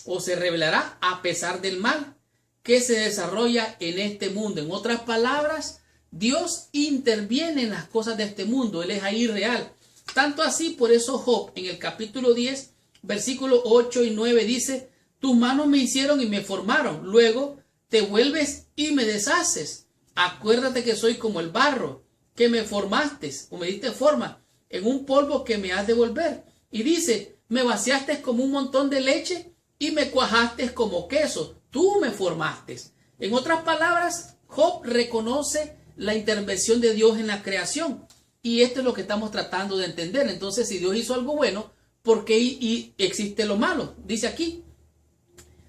o se revelará a pesar del mal que se desarrolla en este mundo. En otras palabras, Dios interviene en las cosas de este mundo. Él es ahí real. Tanto así, por eso Job, en el capítulo 10, versículos 8 y 9, dice, tus manos me hicieron y me formaron. Luego te vuelves y me deshaces. Acuérdate que soy como el barro, que me formaste o me diste forma en un polvo que me has de volver. Y dice, me vaciaste como un montón de leche y me cuajaste como queso. Tú me formaste. En otras palabras, Job reconoce la intervención de Dios en la creación. Y esto es lo que estamos tratando de entender. Entonces, si Dios hizo algo bueno, ¿por qué existe lo malo? Dice aquí,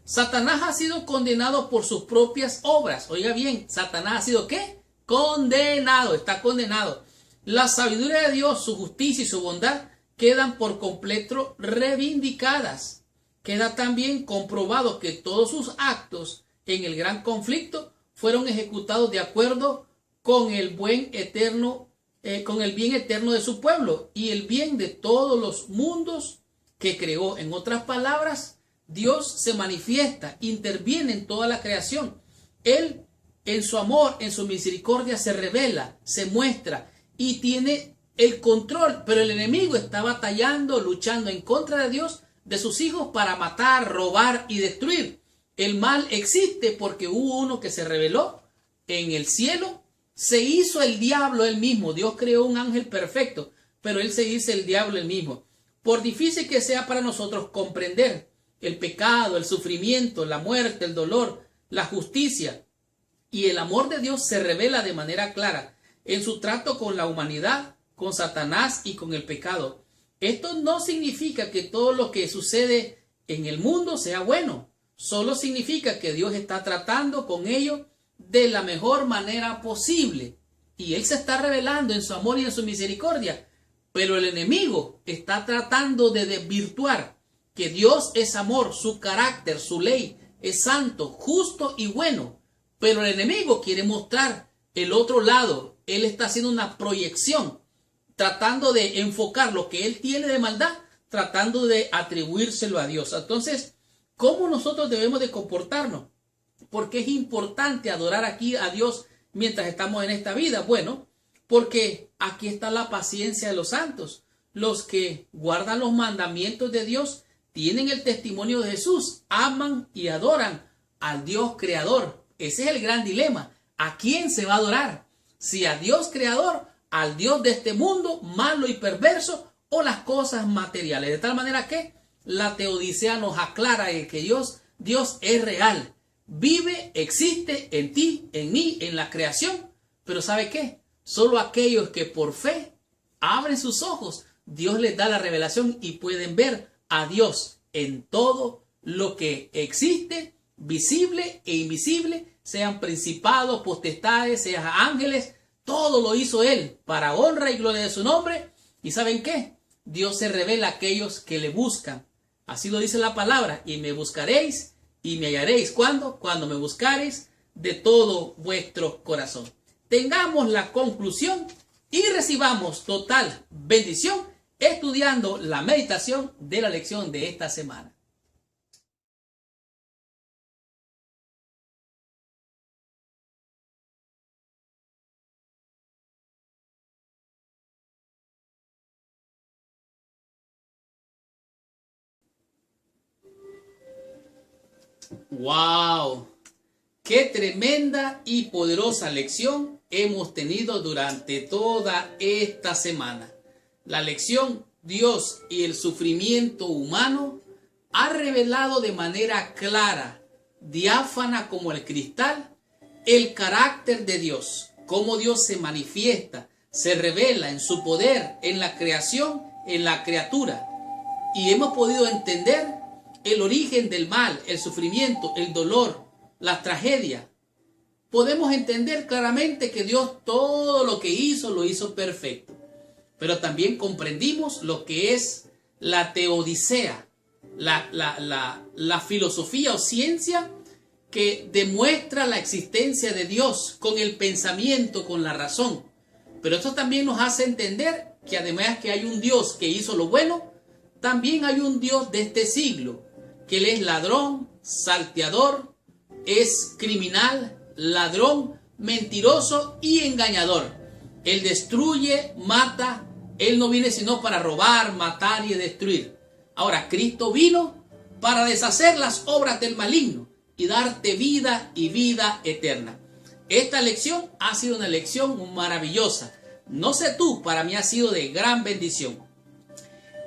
Satanás ha sido condenado por sus propias obras. Oiga bien, Satanás ha sido ¿qué? Condenado, está condenado. La sabiduría de Dios, su justicia y su bondad quedan por completo reivindicadas. Queda también comprobado que todos sus actos en el gran conflicto fueron ejecutados de acuerdo con el bien eterno de su pueblo y el bien de todos los mundos que creó. En otras palabras, Dios se manifiesta, interviene en toda la creación. Él, en su amor, en su misericordia, se revela, se muestra y tiene el control, pero el enemigo está batallando, luchando en contra de Dios, de sus hijos, para matar, robar y destruir. El mal existe porque hubo uno que se rebeló en el cielo, se hizo el diablo él mismo. Dios creó un ángel perfecto, pero él se hizo el diablo él mismo. Por difícil que sea para nosotros comprender el pecado, el sufrimiento, la muerte, el dolor, la justicia y el amor de Dios se revela de manera clara en su trato con la humanidad, con Satanás y con el pecado. Esto no significa que todo lo que sucede en el mundo sea bueno. Solo significa que Dios está tratando con ellos de la mejor manera posible. Y Él se está revelando en su amor y en su misericordia. Pero el enemigo está tratando de desvirtuar que Dios es amor, su carácter, su ley es santo, justo y bueno. Pero el enemigo quiere mostrar el otro lado. Él está haciendo una proyección, tratando de enfocar lo que él tiene de maldad, tratando de atribuírselo a Dios. Entonces, ¿cómo nosotros debemos de comportarnos? Porque es importante adorar aquí a Dios mientras estamos en esta vida. Bueno, porque aquí está la paciencia de los santos. Los que guardan los mandamientos de Dios tienen el testimonio de Jesús, aman y adoran al Dios creador. Ese es el gran dilema. ¿A quién se va a adorar? Si a Dios creador, al Dios de este mundo malo y perverso, o las cosas materiales. De tal manera que la teodicea nos aclara que Dios es real. Vive, existe en ti, en mí, en la creación. Pero ¿sabe qué? Solo aquellos que por fe abren sus ojos, Dios les da la revelación y pueden ver a Dios en todo lo que existe, visible e invisible, sean principados, potestades, sean ángeles. Todo lo hizo Él para honra y gloria de su nombre. ¿Y saben qué? Dios se revela a aquellos que le buscan. Así lo dice la palabra. Y me buscaréis y me hallaréis. ¿Cuándo? Cuando me buscaréis de todo vuestro corazón. Tengamos la conclusión y recibamos total bendición estudiando la meditación de la lección de esta semana. ¡Wow! ¡Qué tremenda y poderosa lección hemos tenido durante toda esta semana! La lección Dios y el sufrimiento humano ha revelado de manera clara, diáfana como el cristal, el carácter de Dios, cómo Dios se manifiesta, se revela en su poder, en la creación, en la criatura. Y hemos podido entender el origen del mal, el sufrimiento, el dolor, la tragedia. Podemos entender claramente que Dios todo lo que hizo, lo hizo perfecto. Pero también comprendimos lo que es la teodicea, la filosofía o ciencia que demuestra la existencia de Dios con el pensamiento, con la razón. Pero esto también nos hace entender que además que hay un Dios que hizo lo bueno, también hay un Dios de este siglo, que Él es ladrón, salteador, es criminal, ladrón, mentiroso y engañador. Él destruye, mata. Él no viene sino para robar, matar y destruir. Ahora, Cristo vino para deshacer las obras del maligno y darte vida y vida eterna. Esta lección ha sido una lección maravillosa. No sé tú, para mí ha sido de gran bendición.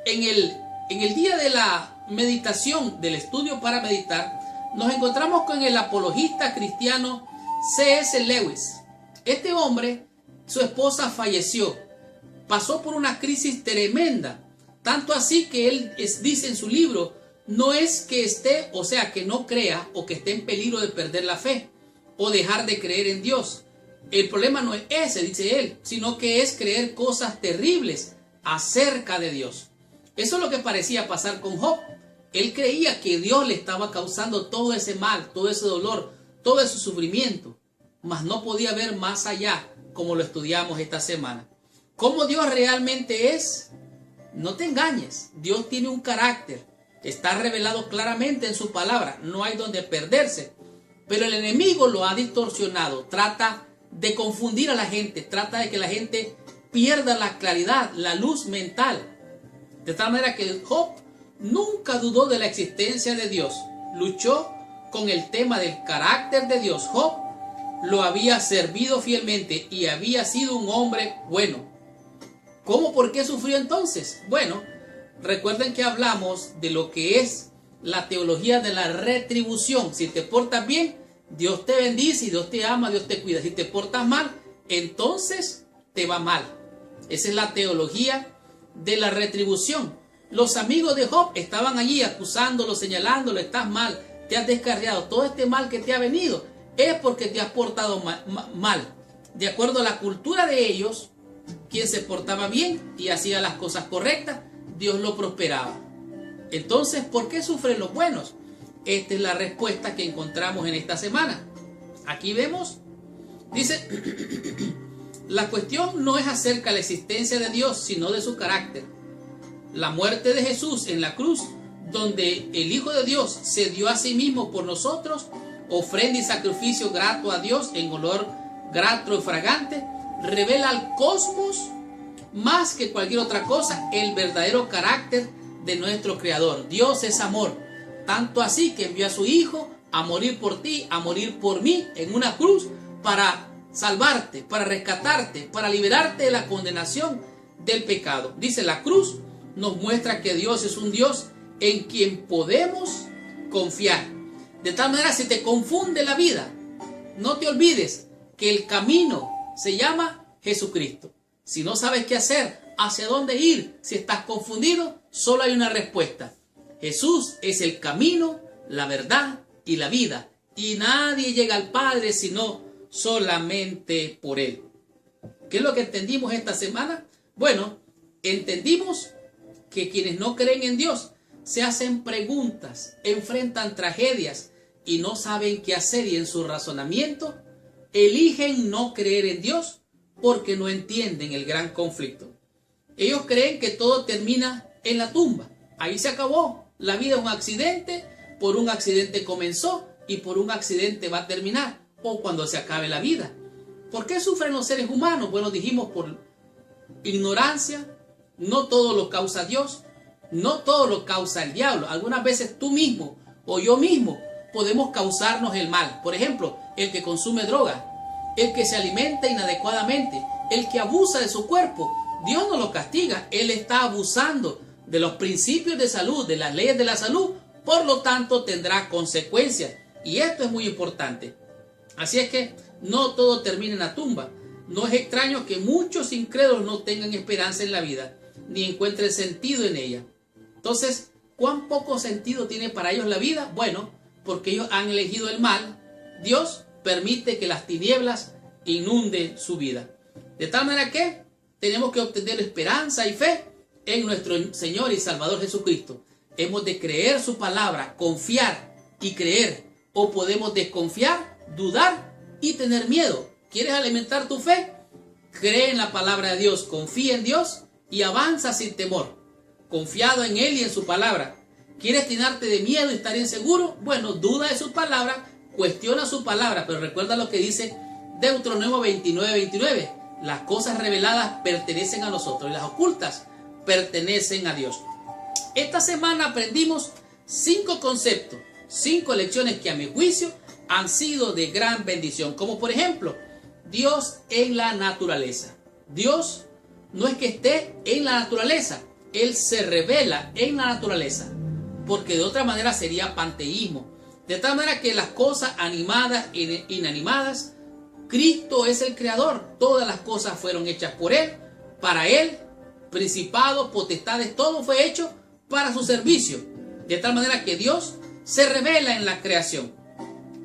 En el día de la meditación, del estudio para meditar, nos encontramos con el apologista cristiano C.S. Lewis. Este hombre, su esposa falleció. Pasó por una crisis tremenda, tanto así que él dice en su libro, no es que esté, que no crea o que esté en peligro de perder la fe o dejar de creer en Dios. El problema no es ese, dice él, sino que es creer cosas terribles acerca de Dios. Eso es lo que parecía pasar con Job. Él creía que Dios le estaba causando todo ese mal, todo ese dolor, todo ese sufrimiento, mas no podía ver más allá, como lo estudiamos esta semana. ¿Cómo Dios realmente es? No te engañes, Dios tiene un carácter, está revelado claramente en su palabra, no hay donde perderse, pero el enemigo lo ha distorsionado, trata de confundir a la gente, trata de que la gente pierda la claridad, la luz mental, de tal manera que Job nunca dudó de la existencia de Dios, luchó con el tema del carácter de Dios. Job lo había servido fielmente y había sido un hombre bueno. ¿Cómo? ¿Por qué sufrió entonces? Bueno, recuerden que hablamos de lo que es la teología de la retribución. Si te portas bien, Dios te bendice, y Dios te ama, Dios te cuida. Si te portas mal, entonces te va mal. Esa es la teología de la retribución. Los amigos de Job estaban allí acusándolo, señalándolo, estás mal, te has descarriado, todo este mal que te ha venido es porque te has portado mal. De acuerdo a la cultura de ellos, quien se portaba bien y hacía las cosas correctas, Dios lo prosperaba. Entonces, ¿por qué sufren los buenos? Esta es la respuesta que encontramos en esta semana. Aquí vemos, dice, la cuestión no es acerca de la existencia de Dios, sino de su carácter. La muerte de Jesús en la cruz, donde el Hijo de Dios se dio a sí mismo por nosotros, ofrenda y sacrificio grato a Dios en olor grato y fragante, revela al cosmos más que cualquier otra cosa el verdadero carácter de nuestro Creador. Dios es amor, tanto así que envió a su Hijo a morir por ti, a morir por mí en una cruz para salvarte, para rescatarte, para liberarte de la condenación del pecado. Dice, la cruz nos muestra que Dios es un Dios en quien podemos confiar. De tal manera, si te confunde la vida, no te olvides que el camino se llama Jesucristo. Si no sabes qué hacer, hacia dónde ir, si estás confundido, solo hay una respuesta. Jesús es el camino, la verdad y la vida. Y nadie llega al Padre sino solamente por Él. ¿Qué es lo que entendimos esta semana? Bueno, entendimos que quienes no creen en Dios se hacen preguntas, enfrentan tragedias y no saben qué hacer, y en su razonamiento eligen no creer en Dios porque no entienden el gran conflicto. Ellos creen que todo termina en la tumba. Ahí se acabó. La vida es un accidente, por un accidente comenzó y por un accidente va a terminar, o cuando se acabe la vida. ¿Por qué sufren los seres humanos? Bueno, dijimos por ignorancia. No todo lo causa Dios, no todo lo causa el diablo. Algunas veces tú mismo o yo mismo podemos causarnos el mal. Por ejemplo, el que consume droga, el que se alimenta inadecuadamente, el que abusa de su cuerpo. Dios no lo castiga, Él está abusando de los principios de salud, de las leyes de la salud, por lo tanto tendrá consecuencias. Y esto es muy importante. Así es que no todo termina en la tumba. No es extraño que muchos incrédulos no tengan esperanza en la vida, ni encuentren sentido en ella. Entonces, ¿cuán poco sentido tiene para ellos la vida? Bueno, porque ellos han elegido el mal. Dios permite que las tinieblas inunden su vida. De tal manera que tenemos que obtener esperanza y fe en nuestro Señor y Salvador Jesucristo. Hemos de creer su palabra, confiar y creer. O podemos desconfiar, dudar y tener miedo. ¿Quieres alimentar tu fe? Cree en la palabra de Dios, confía en Dios y avanza sin temor, confiado en Él y en su palabra. ¿Quieres llenarte de miedo y estar inseguro? Bueno, duda de su palabra, cuestiona su palabra, pero recuerda lo que dice Deuteronomio 29:29. Las cosas reveladas pertenecen a nosotros y las ocultas pertenecen a Dios. Esta semana aprendimos 5 conceptos, 5 lecciones que a mi juicio han sido de gran bendición, como por ejemplo, Dios en la naturaleza. Dios no es que esté en la naturaleza, Él se revela en la naturaleza, porque de otra manera sería panteísmo. De tal manera que las cosas animadas e inanimadas, Cristo es el creador. Todas las cosas fueron hechas por Él, para Él, principados, potestades, todo fue hecho para su servicio. De tal manera que Dios se revela en la creación.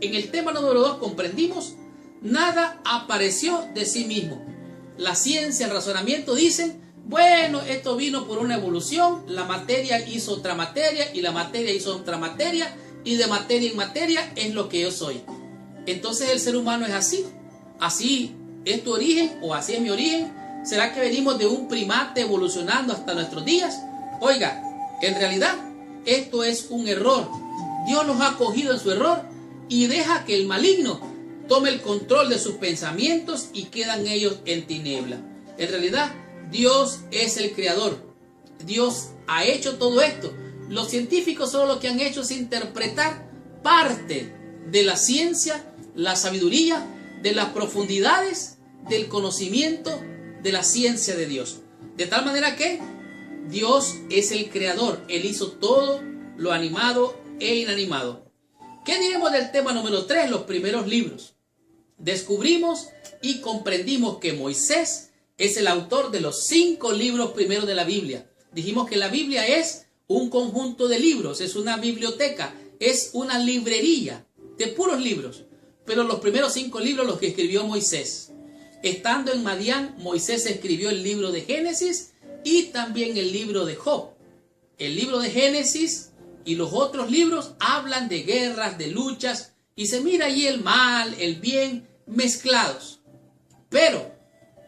En el tema número 2 comprendimos Nada apareció de sí mismo. La ciencia, el razonamiento dicen, bueno, esto vino por una evolución, la materia hizo otra materia y la materia hizo otra materia y de materia en materia es lo que yo soy. Entonces el ser humano es así. Así es tu origen o así es mi origen. ¿Será que venimos de un primate evolucionando hasta nuestros días? Oiga, en realidad esto es un error. Dios los ha cogido en su error y deja que el maligno tome el control de sus pensamientos y quedan ellos en tiniebla. En realidad, Dios es el creador. Dios ha hecho todo esto. Los científicos solo lo que han hecho es interpretar parte de la ciencia, la sabiduría, de las profundidades del conocimiento de la ciencia de Dios. De tal manera que Dios es el creador. Él hizo todo lo animado e inanimado. ¿Qué diremos del tema número 3? Los primeros libros. Descubrimos y comprendimos que Moisés es el autor de los 5 libros primeros de la Biblia. Dijimos que la Biblia es un conjunto de libros, es una biblioteca, es una librería de puros libros. Pero los primeros 5 libros los que escribió Moisés. Estando en Madián, Moisés escribió el libro de Génesis y también el libro de Job. El libro de Génesis y los otros libros hablan de guerras, de luchas, y se mira allí el mal, el bien, mezclados. Pero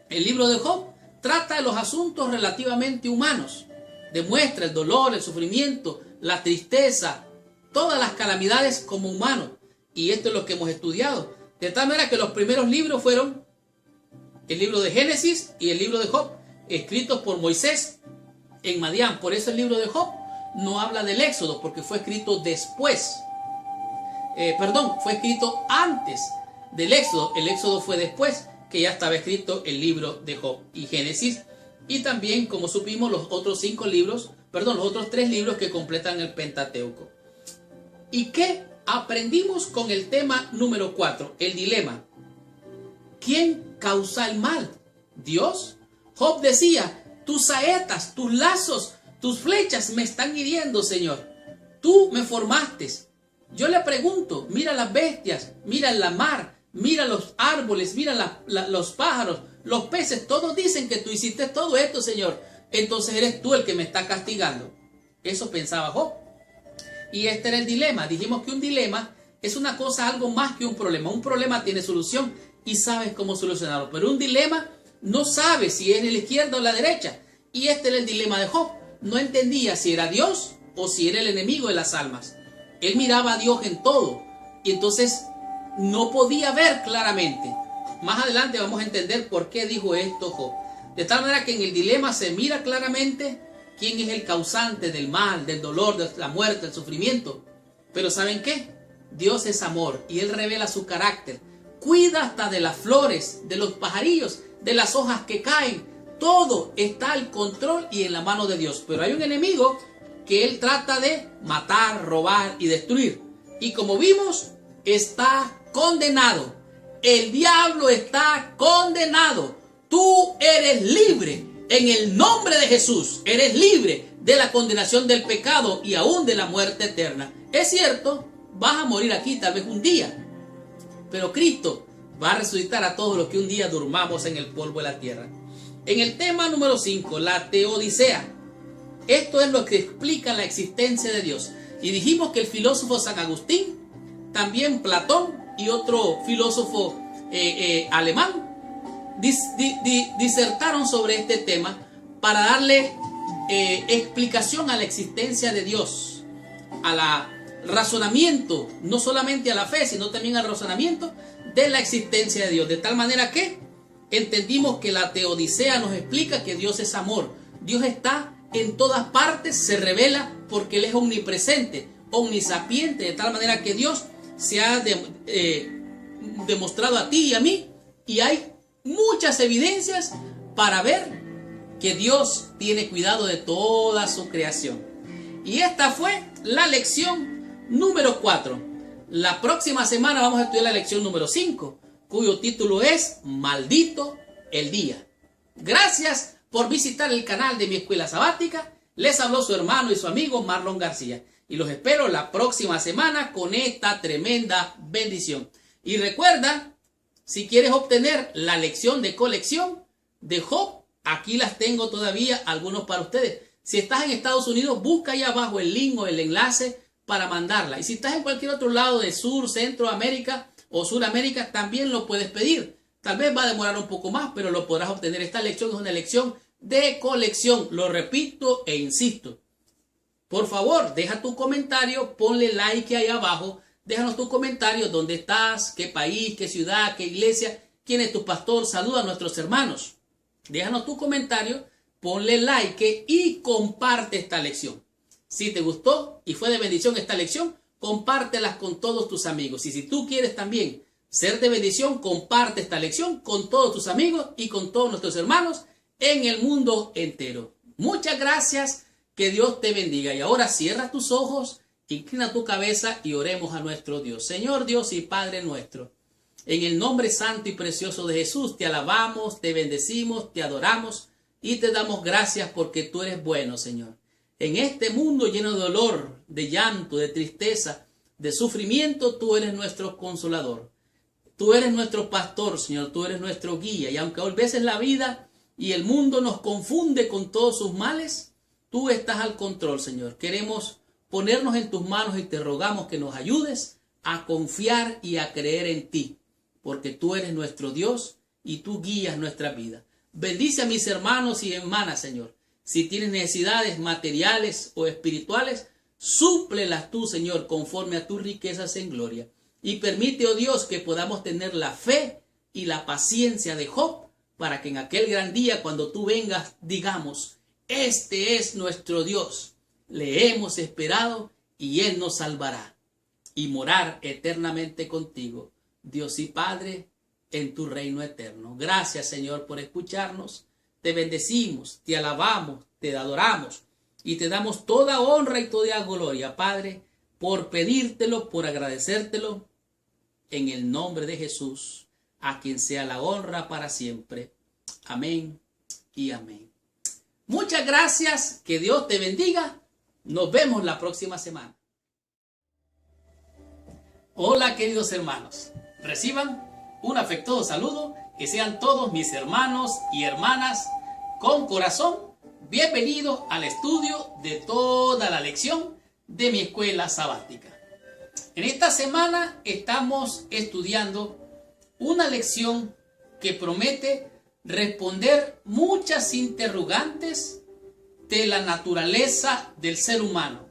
el libro de Job trata de los asuntos relativamente humanos. Demuestra el dolor, el sufrimiento, la tristeza, todas las calamidades como humanos. Y esto es lo que hemos estudiado. De tal manera que los primeros libros fueron el libro de Génesis y el libro de Job, escritos por Moisés en Madián. Por eso el libro de Job no habla del Éxodo, porque fue escrito después. Fue escrito antes del Éxodo. El Éxodo fue después, que ya estaba escrito el libro de Job y Génesis. Y también, como supimos, los otros 3 libros que completan el Pentateuco. ¿Y qué aprendimos con el tema número 4? El dilema. ¿Quién causa el mal? ¿Dios? Job decía, tus saetas, tus lazos, tus flechas me están hiriendo, Señor. Tú me formaste. Yo le pregunto, mira las bestias, mira la mar, mira los árboles, mira los pájaros, los peces, todos dicen que tú hiciste todo esto, Señor. Entonces eres tú el que me está castigando. Eso pensaba Job. Y este era el dilema. Dijimos que un dilema es una cosa, algo más que un problema. Un problema tiene solución y sabes cómo solucionarlo. Pero un dilema no sabes si es en la izquierda o la derecha. Y este era el dilema de Job. No entendía si era Dios o si era el enemigo de las almas. Él miraba a Dios en todo y entonces no podía ver claramente. Más adelante vamos a entender por qué dijo esto Job. De tal manera que en el dilema se mira claramente quién es el causante del mal, del dolor, de la muerte, del sufrimiento. Pero ¿saben qué? Dios es amor y Él revela su carácter. Cuida hasta de las flores, de los pajarillos, de las hojas que caen. Todo está al control y en la mano de Dios. Pero hay un enemigo que Él trata de matar, robar y destruir. Y como vimos, está condenado. El diablo está condenado. Tú eres libre. En el nombre de Jesús, eres libre de la condenación del pecado y aún de la muerte eterna. Es cierto, vas a morir aquí tal vez un día. Pero Cristo va a resucitar a todos los que un día durmamos en el polvo de la tierra. En el tema número 5, la teodicea. Esto es lo que explica la existencia de Dios. Y dijimos que el filósofo San Agustín, también Platón y otro filósofo alemán disertaron sobre este tema para darle explicación a la existencia de Dios, al razonamiento, no solamente a la fe, sino también al razonamiento de la existencia de Dios. De tal manera que entendimos que la teodicea nos explica que Dios es amor. Dios está en todas partes, se revela porque Él es omnipresente, omnisapiente, de tal manera que Dios se ha demostrado a ti y a mí, y hay muchas evidencias para ver que Dios tiene cuidado de toda su creación. Y esta fue la lección número 4. La próxima semana vamos a estudiar la lección número 5, cuyo título es Maldito el día. Gracias por visitar el canal de Mi Escuela Sabática. Les habló su hermano y su amigo Marlon García. Y los espero la próxima semana con esta tremenda bendición. Y recuerda Si quieres obtener la lección de colección de Job, aquí las tengo todavía, algunos para ustedes. Si estás en Estados Unidos, busca ahí abajo el link o el enlace para mandarla. Y si estás en cualquier otro lado de Sur, Centroamérica o Suramérica, también lo puedes pedir. Tal vez va a demorar un poco más, pero lo podrás obtener. Esta lección es una lección de colección. Lo repito e insisto. Por favor, deja tu comentario, ponle like ahí abajo. Déjanos tu comentario, dónde estás, qué país, qué ciudad, qué iglesia, quién es tu pastor. Saluda a nuestros hermanos. Déjanos tu comentario, ponle like y comparte esta lección. Si te gustó y fue de bendición esta lección, compártelas con todos tus amigos. Y si tú quieres también ser de bendición, comparte esta lección con todos tus amigos y con todos nuestros hermanos en el mundo entero. Muchas gracias, que Dios te bendiga. Y ahora cierra tus ojos, inclina tu cabeza y oremos a nuestro Dios. Señor Dios y Padre nuestro, en el nombre santo y precioso de Jesús, te alabamos, te bendecimos, te adoramos y te damos gracias porque tú eres bueno, Señor. En este mundo lleno de dolor, de llanto, de tristeza, de sufrimiento, tú eres nuestro consolador. Tú eres nuestro pastor, Señor, tú eres nuestro guía. Y aunque a veces la vida y el mundo nos confunde con todos sus males, tú estás al control, Señor. Queremos ponernos en tus manos y te rogamos que nos ayudes a confiar y a creer en ti, porque tú eres nuestro Dios y tú guías nuestra vida. Bendice a mis hermanos y hermanas, Señor. Si tienen necesidades materiales o espirituales, súplelas tú, Señor, conforme a tus riquezas en gloria. Y permite, oh Dios, que podamos tener la fe y la paciencia de Job, para que en aquel gran día, cuando tú vengas, digamos: este es nuestro Dios, le hemos esperado y Él nos salvará. Y morar eternamente contigo, Dios y Padre, en tu reino eterno. Gracias, Señor, por escucharnos. Te bendecimos, te alabamos, te adoramos y te damos toda honra y toda gloria, Padre, por pedírtelo, por agradecértelo, en el nombre de Jesús, a quien sea la honra para siempre. Amén y amén. Muchas gracias, que Dios te bendiga. Nos vemos la próxima semana. Hola, queridos hermanos. Reciban un afectuoso saludo, que sean todos mis hermanos y hermanas con corazón bienvenidos al estudio de toda la lección de mi escuela sabática. En esta semana estamos estudiando una lección que promete responder muchas interrogantes de la naturaleza del ser humano.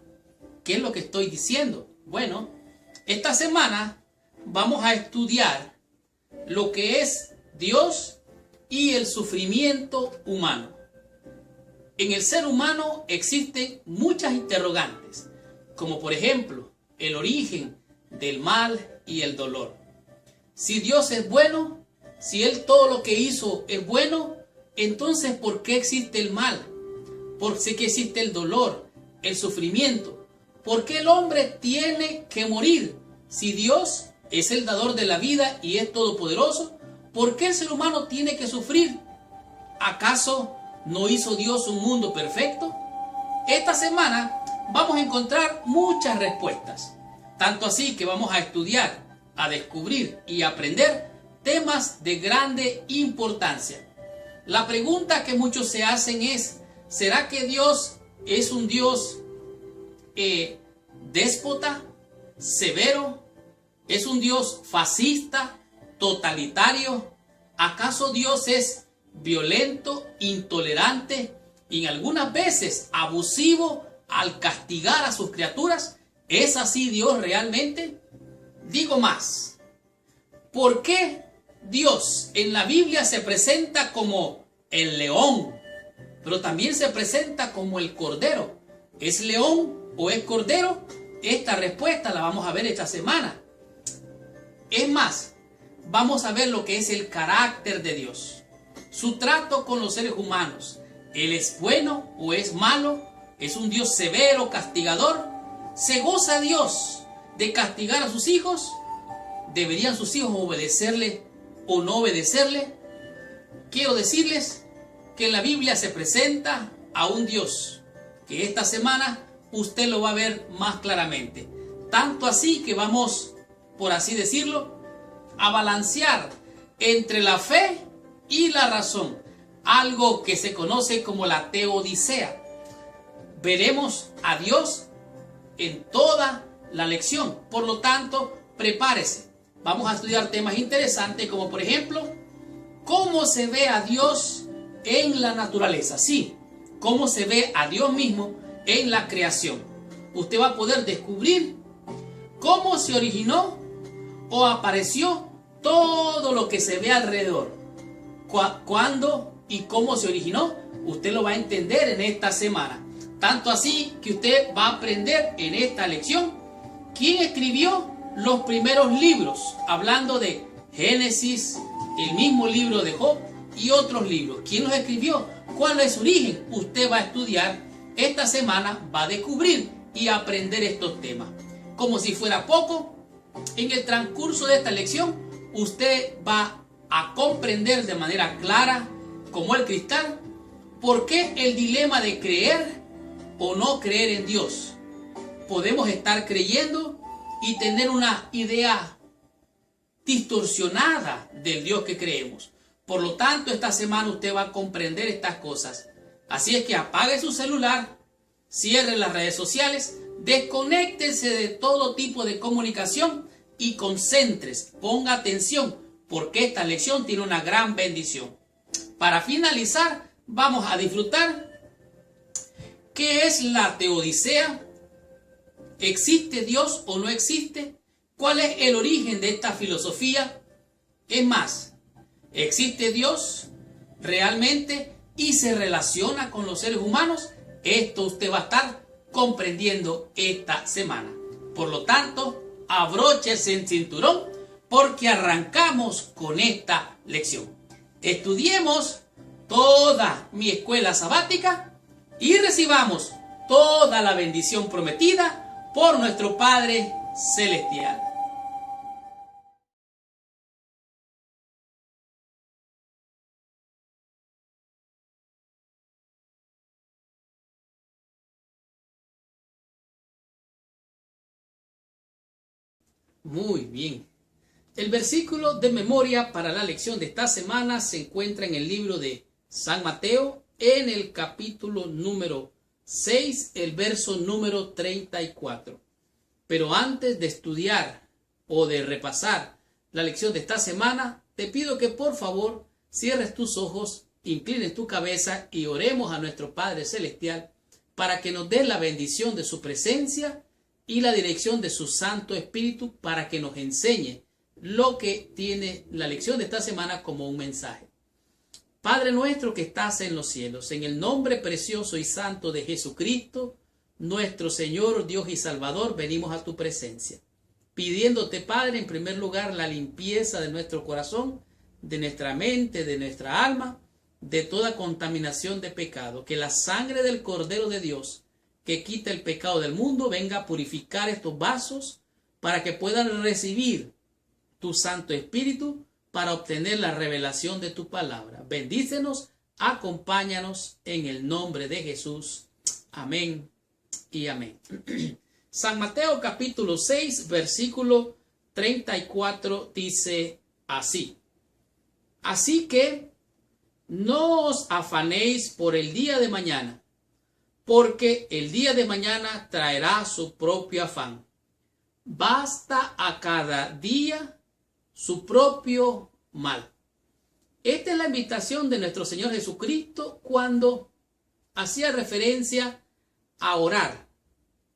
¿Qué es lo que estoy diciendo? Bueno, esta semana vamos a estudiar lo que es Dios y el sufrimiento humano. En el ser humano existen muchas interrogantes, como por ejemplo el origen del mal y el dolor. Si Dios es bueno, si Él todo lo que hizo es bueno, entonces ¿por qué existe el mal? ¿Por qué existe el dolor, el sufrimiento? ¿Por qué el hombre tiene que morir? Si Dios es el dador de la vida y es todopoderoso, ¿por qué el ser humano tiene que sufrir? ¿Acaso no hizo Dios un mundo perfecto? Esta semana vamos a encontrar muchas respuestas, tanto así que vamos a estudiar, a descubrir y aprender temas de grande importancia. La pregunta que muchos se hacen es: ¿será que Dios es un Dios déspota, severo? ¿Es un Dios fascista, totalitario? ¿Acaso Dios es violento, intolerante y en algunas veces abusivo al castigar a sus criaturas? ¿Es así Dios realmente? Digo más, ¿por qué Dios en la Biblia se presenta como el león, pero también se presenta como el cordero? ¿Es león o es cordero? Esta respuesta la vamos a ver esta semana. Es más, vamos a ver lo que es el carácter de Dios, su trato con los seres humanos. ¿Él es bueno o es malo? ¿Es un Dios severo, castigador? ¿Se goza Dios de castigar a sus hijos? ¿Deberían sus hijos obedecerle o no obedecerle? Quiero decirles que en la Biblia se presenta a un Dios que esta semana usted lo va a ver más claramente. Tanto así que vamos, por así decirlo, a balancear entre la fe y la razón, algo que se conoce como la teodicea. Veremos a Dios en toda la lección, por lo tanto, prepárese. Vamos a estudiar temas interesantes como por ejemplo, cómo se ve a Dios en la naturaleza. Sí, cómo se ve a Dios mismo en la creación. Usted va a poder descubrir cómo se originó o apareció todo lo que se ve alrededor. Cuándo y cómo se originó, usted lo va a entender en esta semana. Tanto así que usted va a aprender en esta lección quién escribió los primeros libros, hablando de Génesis, el mismo libro de Job y otros libros. ¿Quién los escribió? ¿Cuál es su origen? Usted va a estudiar esta semana, va a descubrir y aprender estos temas. Como si fuera poco, en el transcurso de esta lección, usted va a comprender de manera clara, como el cristal, por qué el dilema de creer o no creer en Dios. Podemos estar creyendo y tener una idea distorsionada del Dios que creemos. Por lo tanto, esta semana usted va a comprender estas cosas. Así es que apague su celular, cierre las redes sociales, desconéctese de todo tipo de comunicación y concéntrese, ponga atención, porque esta lección tiene una gran bendición. Para finalizar, vamos a disfrutar qué es la teodicea. ¿Existe Dios o no existe? ¿Cuál es el origen de esta filosofía? Es más, ¿existe Dios realmente y se relaciona con los seres humanos? Esto usted va a estar comprendiendo esta semana. Por lo tanto, abróchese el cinturón porque arrancamos con esta lección. Estudiemos toda mi escuela sabática y recibamos toda la bendición prometida por nuestro Padre Celestial. Muy bien. El versículo de memoria para la lección de esta semana se encuentra en el libro de San Mateo, en el capítulo número 6, el verso número 34. Pero antes de estudiar o de repasar la lección de esta semana, te pido que por favor cierres tus ojos, inclines tu cabeza y oremos a nuestro Padre Celestial para que nos dé la bendición de su presencia y la dirección de su Santo Espíritu para que nos enseñe lo que tiene la lección de esta semana como un mensaje. Padre nuestro que estás en los cielos, en el nombre precioso y santo de Jesucristo, nuestro Señor, Dios y Salvador, venimos a tu presencia, pidiéndote, Padre, en primer lugar, la limpieza de nuestro corazón, de nuestra mente, de nuestra alma, de toda contaminación de pecado, que la sangre del Cordero de Dios, que quita el pecado del mundo, venga a purificar estos vasos para que puedan recibir tu Santo Espíritu para obtener la revelación de tu palabra. Bendícenos, acompáñanos en el nombre de Jesús. Amén y amén. San Mateo capítulo 6, versículo 34 dice así. Así que no os afanéis por el día de mañana, porque el día de mañana traerá su propio afán. Basta a cada día su propio mal. Esta es la invitación de nuestro Señor Jesucristo cuando hacía referencia a orar.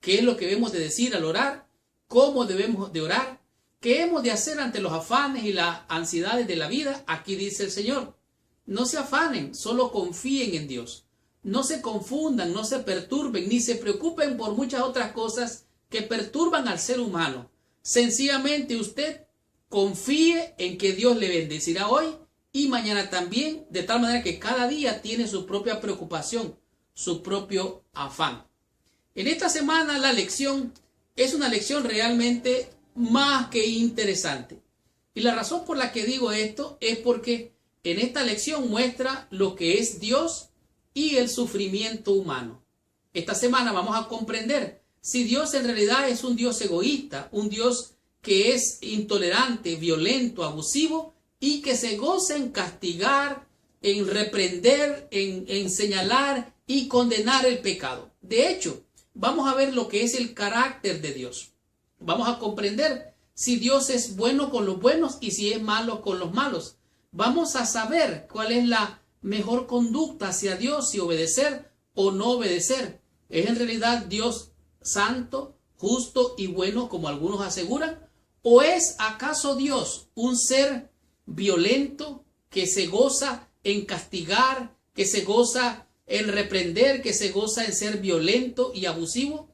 ¿Qué es lo que debemos de decir al orar? ¿Cómo debemos de orar? ¿Qué hemos de hacer ante los afanes y las ansiedades de la vida? Aquí dice el Señor, no se afanen, solo confíen en Dios. No se confundan, no se perturben, ni se preocupen por muchas otras cosas que perturban al ser humano. Sencillamente usted confíe en que Dios le bendecirá hoy y mañana también, de tal manera que cada día tiene su propia preocupación, su propio afán. En esta semana la lección es una lección realmente más que interesante. Y la razón por la que digo esto es porque en esta lección muestra lo que es Dios y el sufrimiento humano. Esta semana vamos a comprender si Dios en realidad es un Dios egoísta, un Dios que es intolerante, violento, abusivo y que se goza en castigar, en reprender, en señalar y condenar el pecado. De hecho, vamos a ver lo que es el carácter de Dios. Vamos a comprender si Dios es bueno con los buenos y si es malo con los malos. Vamos a saber cuál es la mejor conducta hacia Dios, si obedecer o no obedecer. ¿Es en realidad Dios santo, justo y bueno como algunos aseguran? ¿O es acaso Dios un ser violento que se goza en castigar, que se goza en reprender, que se goza en ser violento y abusivo?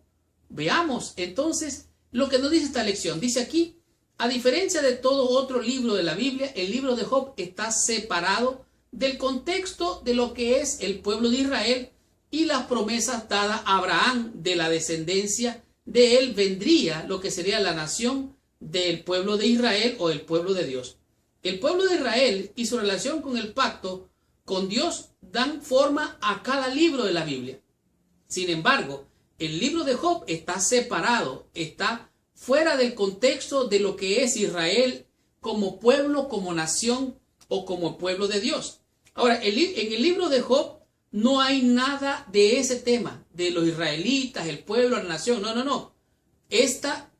Veamos entonces lo que nos dice esta lección. Dice aquí: a diferencia de todo otro libro de la Biblia, el libro de Job está separado del contexto de lo que es el pueblo de Israel y las promesas dadas a Abraham. De la descendencia de él vendría lo que sería la nación del pueblo de Israel o el pueblo de Dios. El pueblo de Israel y su relación con el pacto con Dios dan forma a cada libro de la Biblia. Sin embargo, el libro de Job está separado, está fuera del contexto de lo que es Israel como pueblo, como nación o como pueblo de Dios. Ahora, en el libro de Job no hay nada de ese tema, de los israelitas, el pueblo, la nación. No. Esta,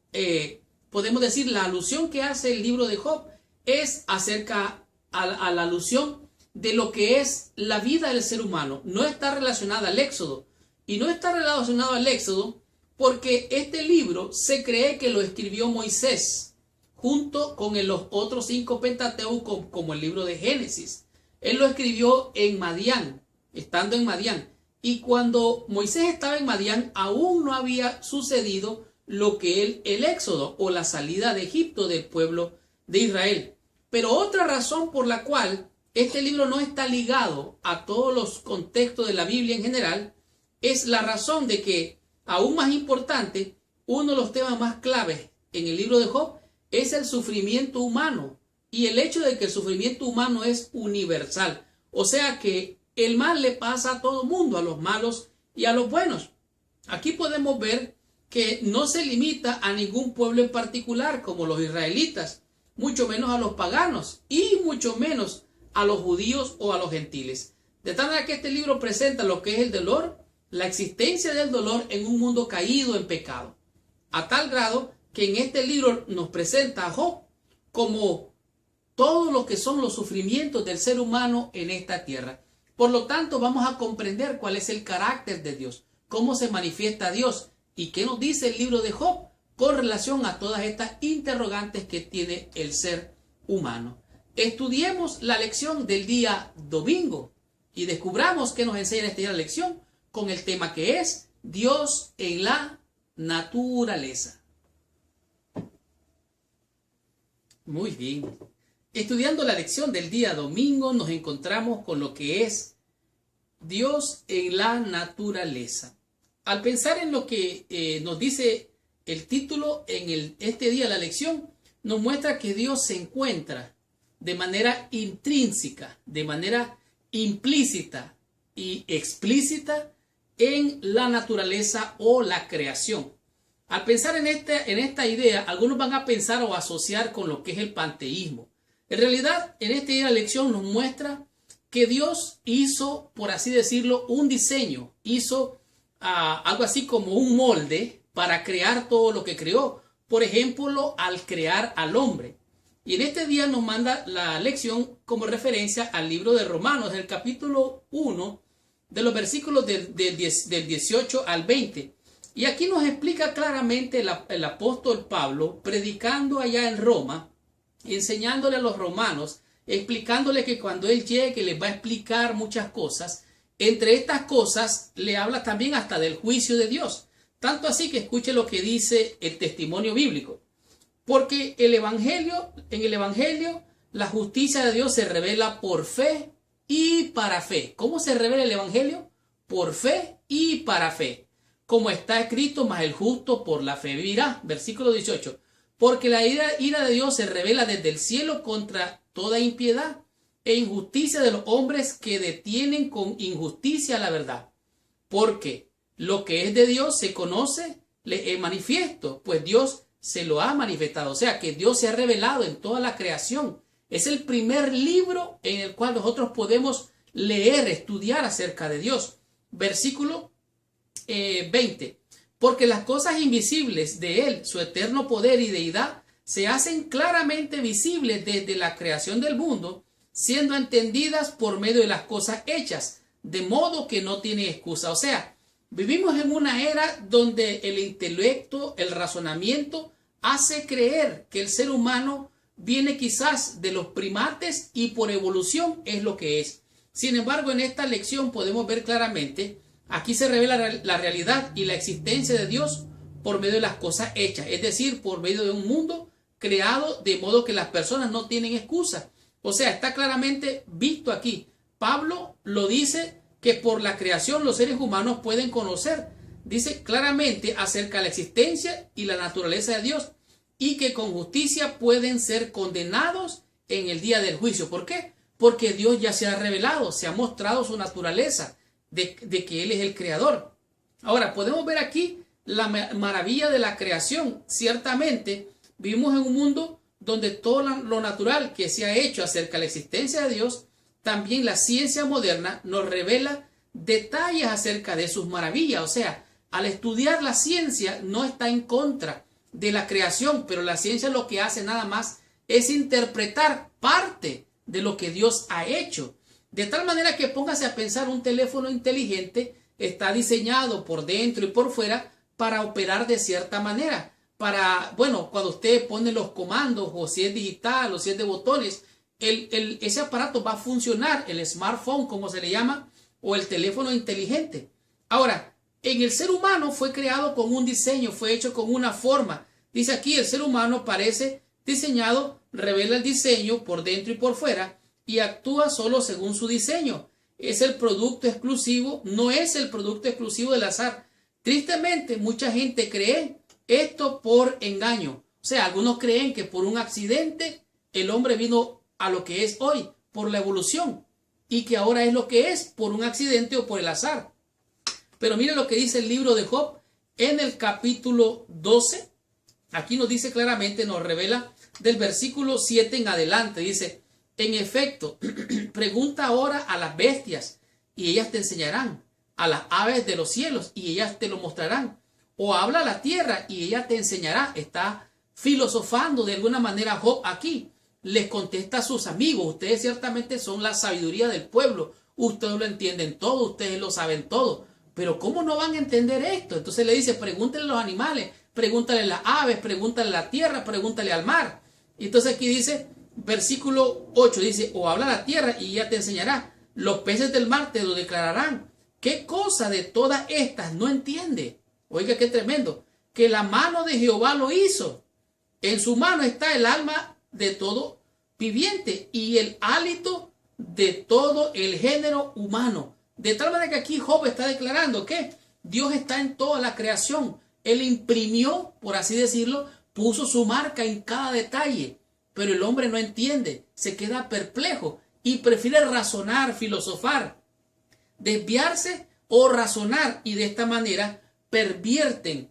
podemos decir, la alusión que hace el libro de Job es acerca a la alusión de lo que es la vida del ser humano. No está relacionada al Éxodo. Y no está relacionado al Éxodo porque este libro se cree que lo escribió Moisés junto con los otros 5 Pentateucos, como el libro de Génesis. Él lo escribió en Madián, estando en Madián. Y cuando Moisés estaba en Madián, aún no había sucedido lo que el Éxodo o la salida de Egipto del pueblo de Israel. Pero otra razón por la cual este libro no está ligado a todos los contextos de la Biblia en general es la razón de que, aún más importante, uno de los temas más claves en el libro de Job es el sufrimiento humano y el hecho de que el sufrimiento humano es universal. O sea que el mal le pasa a todo mundo, a los malos y a los buenos. Aquí podemos ver que no se limita a ningún pueblo en particular, como los israelitas, mucho menos a los paganos y mucho menos a los judíos o a los gentiles. De tal manera que este libro presenta lo que es el dolor, la existencia del dolor en un mundo caído en pecado, a tal grado que en este libro nos presenta a Job como todo lo que son los sufrimientos del ser humano en esta tierra. Por lo tanto, vamos a comprender cuál es el carácter de Dios, cómo se manifiesta Dios y qué nos dice el libro de Job con relación a todas estas interrogantes que tiene el ser humano. Estudiemos la lección del día domingo y descubramos qué nos enseña esta día la lección con el tema que es Dios en la naturaleza. Muy bien. Estudiando la lección del día domingo nos encontramos con lo que es Dios en la naturaleza. Al pensar en lo que nos dice el título en este día de la lección, nos muestra que Dios se encuentra de manera intrínseca, de manera implícita y explícita en la naturaleza o la creación. Al pensar en esta idea, algunos van a pensar o asociar con lo que es el panteísmo. En realidad, en esta idea de la lección nos muestra que Dios hizo, por así decirlo, un diseño, hizo algo así como un molde para crear todo lo que creó. Por ejemplo, al crear al hombre. Y en este día nos manda la lección como referencia al libro de Romanos, el capítulo 1, de los versículos del 18 al 20. Y aquí nos explica claramente el apóstol Pablo, predicando allá en Roma, enseñándole a los romanos, explicándole que cuando él llegue les va a explicar muchas cosas. Entre estas cosas le habla también hasta del juicio de Dios. Tanto así que escuche lo que dice el testimonio bíblico. Porque en el Evangelio, la justicia de Dios se revela por fe y para fe. ¿Cómo se revela el Evangelio? Por fe y para fe. Como está escrito, mas el justo por la fe vivirá. Versículo 18. Porque la ira de Dios se revela desde el cielo contra toda impiedad e injusticia de los hombres que detienen con injusticia la verdad. Porque lo que es de Dios se conoce, le es manifiesto, pues Dios se lo ha manifestado. O sea que Dios se ha revelado en toda la creación, Es el primer libro en el cual nosotros podemos leer, estudiar acerca de Dios. Versículo 20. Porque las cosas invisibles de Él, su eterno poder y deidad, se hacen claramente visibles desde la creación del mundo, siendo entendidas por medio de las cosas hechas, de modo que no tiene excusa. O sea, vivimos en una era donde el intelecto, el razonamiento, hace creer que el ser humano viene quizás de los primates y por evolución es lo que es. Sin embargo, en esta lección podemos ver claramente, aquí se revela la realidad y la existencia de Dios por medio de las cosas hechas, es decir, por medio de un mundo creado de modo que las personas no tienen excusa. O sea, está claramente visto aquí. Pablo lo dice que por la creación los seres humanos pueden conocer. Dice claramente acerca de la existencia y la naturaleza de Dios y que con justicia pueden ser condenados en el día del juicio. ¿Por qué? Porque Dios ya se ha revelado, se ha mostrado su naturaleza de que Él es el creador. Ahora, podemos ver aquí la maravilla de la creación. Ciertamente, vivimos en un mundo donde todo lo natural que se ha hecho acerca de la existencia de Dios, también la ciencia moderna nos revela detalles acerca de sus maravillas. O sea, al estudiar la ciencia no está en contra de la creación, pero la ciencia lo que hace nada más es interpretar parte de lo que Dios ha hecho. De tal manera que póngase a pensar, un teléfono inteligente está diseñado por dentro y por fuera para operar de cierta manera. Bueno, cuando usted pone los comandos, o si es digital o si es de botones, ese aparato va a funcionar, el smartphone como se le llama, o el teléfono inteligente. Ahora, en el ser humano fue creado con un diseño, fue hecho con una forma. Dice aquí, el ser humano parece diseñado, revela el diseño por dentro y por fuera y actúa solo según su diseño. Es el producto exclusivo, no es el producto exclusivo del azar. Tristemente, mucha gente cree esto por engaño. O sea, algunos creen que por un accidente el hombre vino a lo que es hoy, por la evolución, y que ahora es lo que es por un accidente o por el azar. Pero mire lo que dice el libro de Job en el capítulo 12. Aquí nos dice claramente, nos revela del versículo 7 en adelante. Dice, en efecto, pregunta ahora a las bestias y ellas te enseñarán, a las aves de los cielos y ellas te lo mostrarán. O habla a la tierra y ella te enseñará. Está filosofando de alguna manera Job aquí. Les contesta a sus amigos, ustedes ciertamente son la sabiduría del pueblo, ustedes lo entienden todo, ustedes lo saben todo, pero ¿cómo no van a entender esto? Entonces le dice, pregúntale a los animales, pregúntale a las aves, pregúntale a la tierra, pregúntale al mar. Y entonces aquí dice, versículo 8, dice, o habla a la tierra y ella te enseñará, los peces del mar te lo declararán. ¿Qué cosa de todas estas no entiende? Oiga, qué tremendo, que la mano de Jehová lo hizo, en su mano está el alma de todo viviente y el hálito de todo el género humano. De tal manera que aquí Job está declarando que Dios está en toda la creación. Él imprimió, por así decirlo, puso su marca en cada detalle, pero el hombre no entiende, se queda perplejo y prefiere razonar, filosofar, desviarse o razonar, y de esta manera pervierten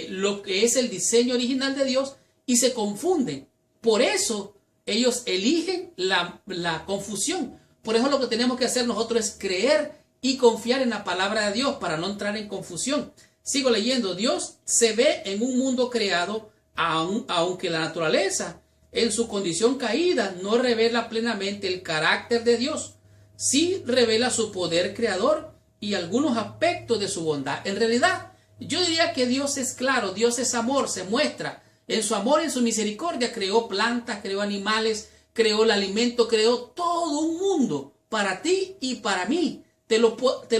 lo que es el diseño original de Dios y se confunden. Por eso ellos eligen la confusión. Por eso lo que tenemos que hacer nosotros es creer y confiar en la palabra de Dios para no entrar en confusión. Sigo leyendo. Dios se ve en un mundo creado, aunque la naturaleza en su condición caída no revela plenamente el carácter de Dios. Sí revela su poder creador y algunos aspectos de su bondad. En realidad, yo diría que Dios es claro, Dios es amor, se muestra. En su amor, en su misericordia, creó plantas, creó animales, creó el alimento, creó todo un mundo para ti y para mí. Te lo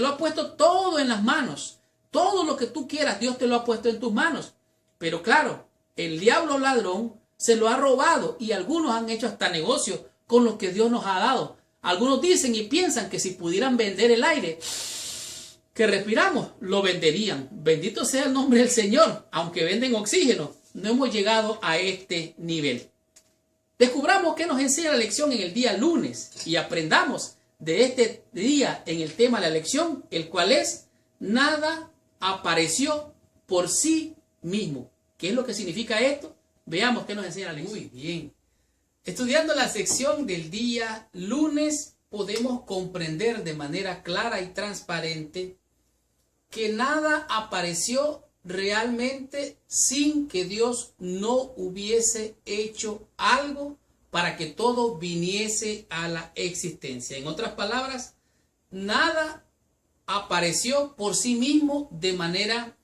ha puesto todo en las manos. Todo lo que tú quieras, Dios te lo ha puesto en tus manos. Pero claro, el diablo ladrón se lo ha robado y algunos han hecho hasta negocio con lo que Dios nos ha dado. Algunos dicen y piensan que si pudieran vender el aire que respiramos, lo venderían. Bendito sea el nombre del Señor. Aunque venden oxígeno, no hemos llegado a este nivel. Descubramos qué nos enseña la lección en el día lunes y aprendamos de este día en el tema de la lección, el cual es: nada apareció por sí mismo. ¿Qué es lo que significa esto? Veamos qué nos enseña la lección. Muy bien. Estudiando la sección del día lunes, podemos comprender de manera clara y transparente que nada apareció realmente sin que Dios no hubiese hecho algo para que todo viniese a la existencia. En otras palabras, nada apareció por sí mismo de manera,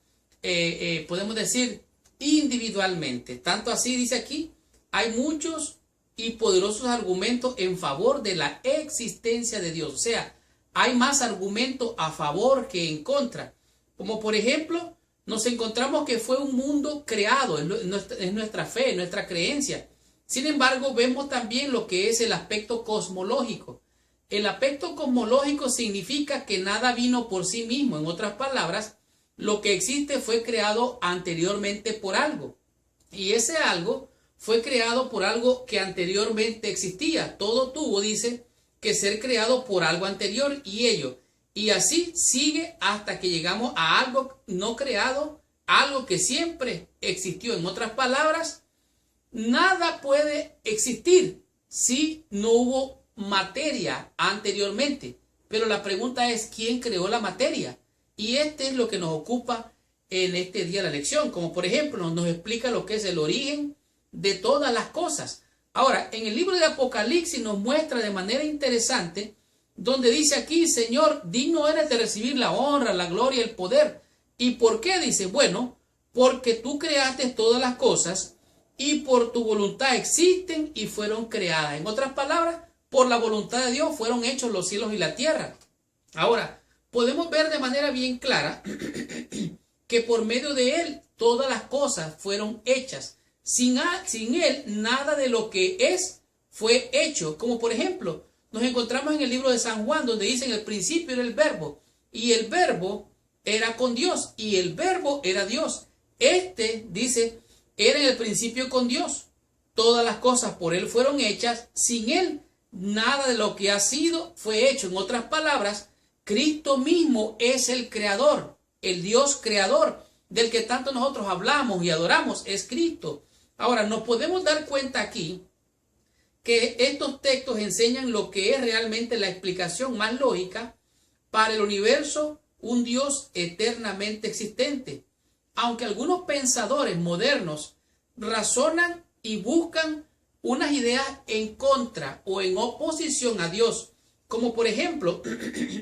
podemos decir, individualmente. Tanto así dice aquí, hay muchos y poderosos argumentos en favor de la existencia de Dios. O sea, hay más argumentos a favor que en contra. Como por ejemplo, nos encontramos que fue un mundo creado, es nuestra fe, es nuestra creencia. Sin embargo, vemos también lo que es el aspecto cosmológico. El aspecto cosmológico significa que nada vino por sí mismo. En otras palabras, lo que existe fue creado anteriormente por algo. Y ese algo fue creado por algo que anteriormente existía. Todo tuvo, dice, que ser creado por algo anterior y así sigue hasta que llegamos a algo no creado, algo que siempre existió. En otras palabras, nada puede existir si no hubo materia anteriormente. Pero la pregunta es, ¿quién creó la materia? Y este es lo que nos ocupa en este día de la lección. Como por ejemplo, nos explica lo que es el origen de todas las cosas. Ahora, en el libro de Apocalipsis nos muestra de manera interesante, donde dice aquí, Señor, digno eres de recibir la honra, la gloria y el poder. ¿Y por qué? Dice, bueno, porque tú creaste todas las cosas y por tu voluntad existen y fueron creadas. En otras palabras, por la voluntad de Dios fueron hechos los cielos y la tierra. Ahora, podemos ver de manera bien clara que por medio de Él todas las cosas fueron hechas. Sin Él, nada de lo que es fue hecho. Como por ejemplo, nos encontramos en el libro de San Juan, donde dice en el principio era el verbo, y el verbo era con Dios, y el verbo era Dios. Dice, era en el principio con Dios. Todas las cosas por Él fueron hechas. Sin Él, nada de lo que ha sido fue hecho. En otras palabras, Cristo mismo es el creador, el Dios creador, del que tanto nosotros hablamos y adoramos, es Cristo. Ahora, nos podemos dar cuenta aquí que estos textos enseñan lo que es realmente la explicación más lógica para el universo, un Dios eternamente existente. Aunque algunos pensadores modernos razonan y buscan unas ideas en contra o en oposición a Dios, como por ejemplo,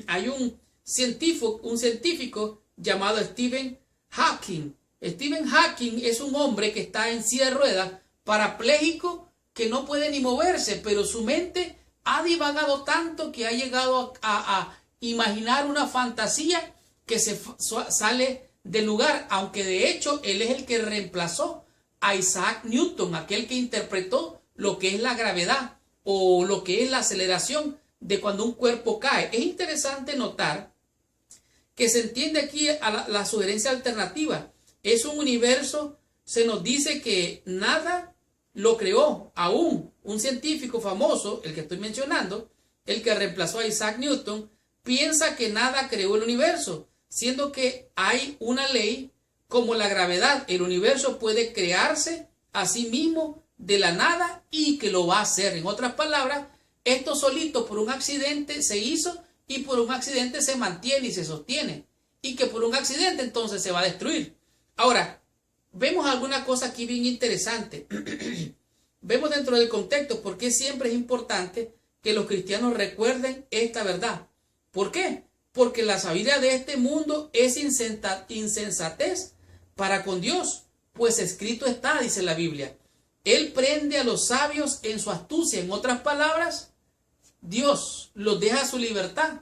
hay un científico llamado Stephen Hawking. Stephen Hawking es un hombre que está en silla de ruedas, parapléjico, que no puede ni moverse, pero su mente ha divagado tanto que ha llegado a imaginar una fantasía que se sale del lugar, aunque de hecho él es el que reemplazó a Isaac Newton, aquel que interpretó lo que es la gravedad o lo que es la aceleración de cuando un cuerpo cae. Es interesante notar que se entiende aquí a la sugerencia alternativa. Es un universo, se nos dice que nada lo creó. Aún un científico famoso, el que estoy mencionando, el que reemplazó a Isaac Newton, piensa que nada creó el universo, siendo que hay una ley como la gravedad. El universo puede crearse a sí mismo de la nada y que lo va a hacer. En otras palabras, esto solito por un accidente se hizo y por un accidente se mantiene y se sostiene. Y que por un accidente entonces se va a destruir. Ahora, vemos alguna cosa aquí bien interesante. Vemos dentro del contexto por qué siempre es importante que los cristianos recuerden esta verdad. ¿Por qué? Porque la sabiduría de este mundo es insensatez para con Dios, pues escrito está, dice la Biblia. Él prende a los sabios en su astucia. En otras palabras, Dios los deja a su libertad.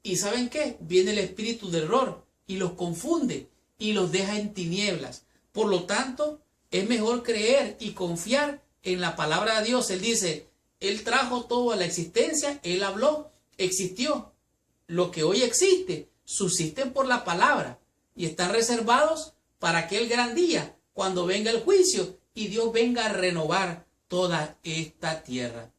¿Y saben qué? Viene el espíritu de error y los confunde y los deja en tinieblas. Por lo tanto, es mejor creer y confiar en la palabra de Dios. Él dice, Él trajo todo a la existencia, Él habló, existió. Lo que hoy existe, subsisten por la palabra y están reservados para aquel gran día, cuando venga el juicio y Dios venga a renovar toda esta tierra.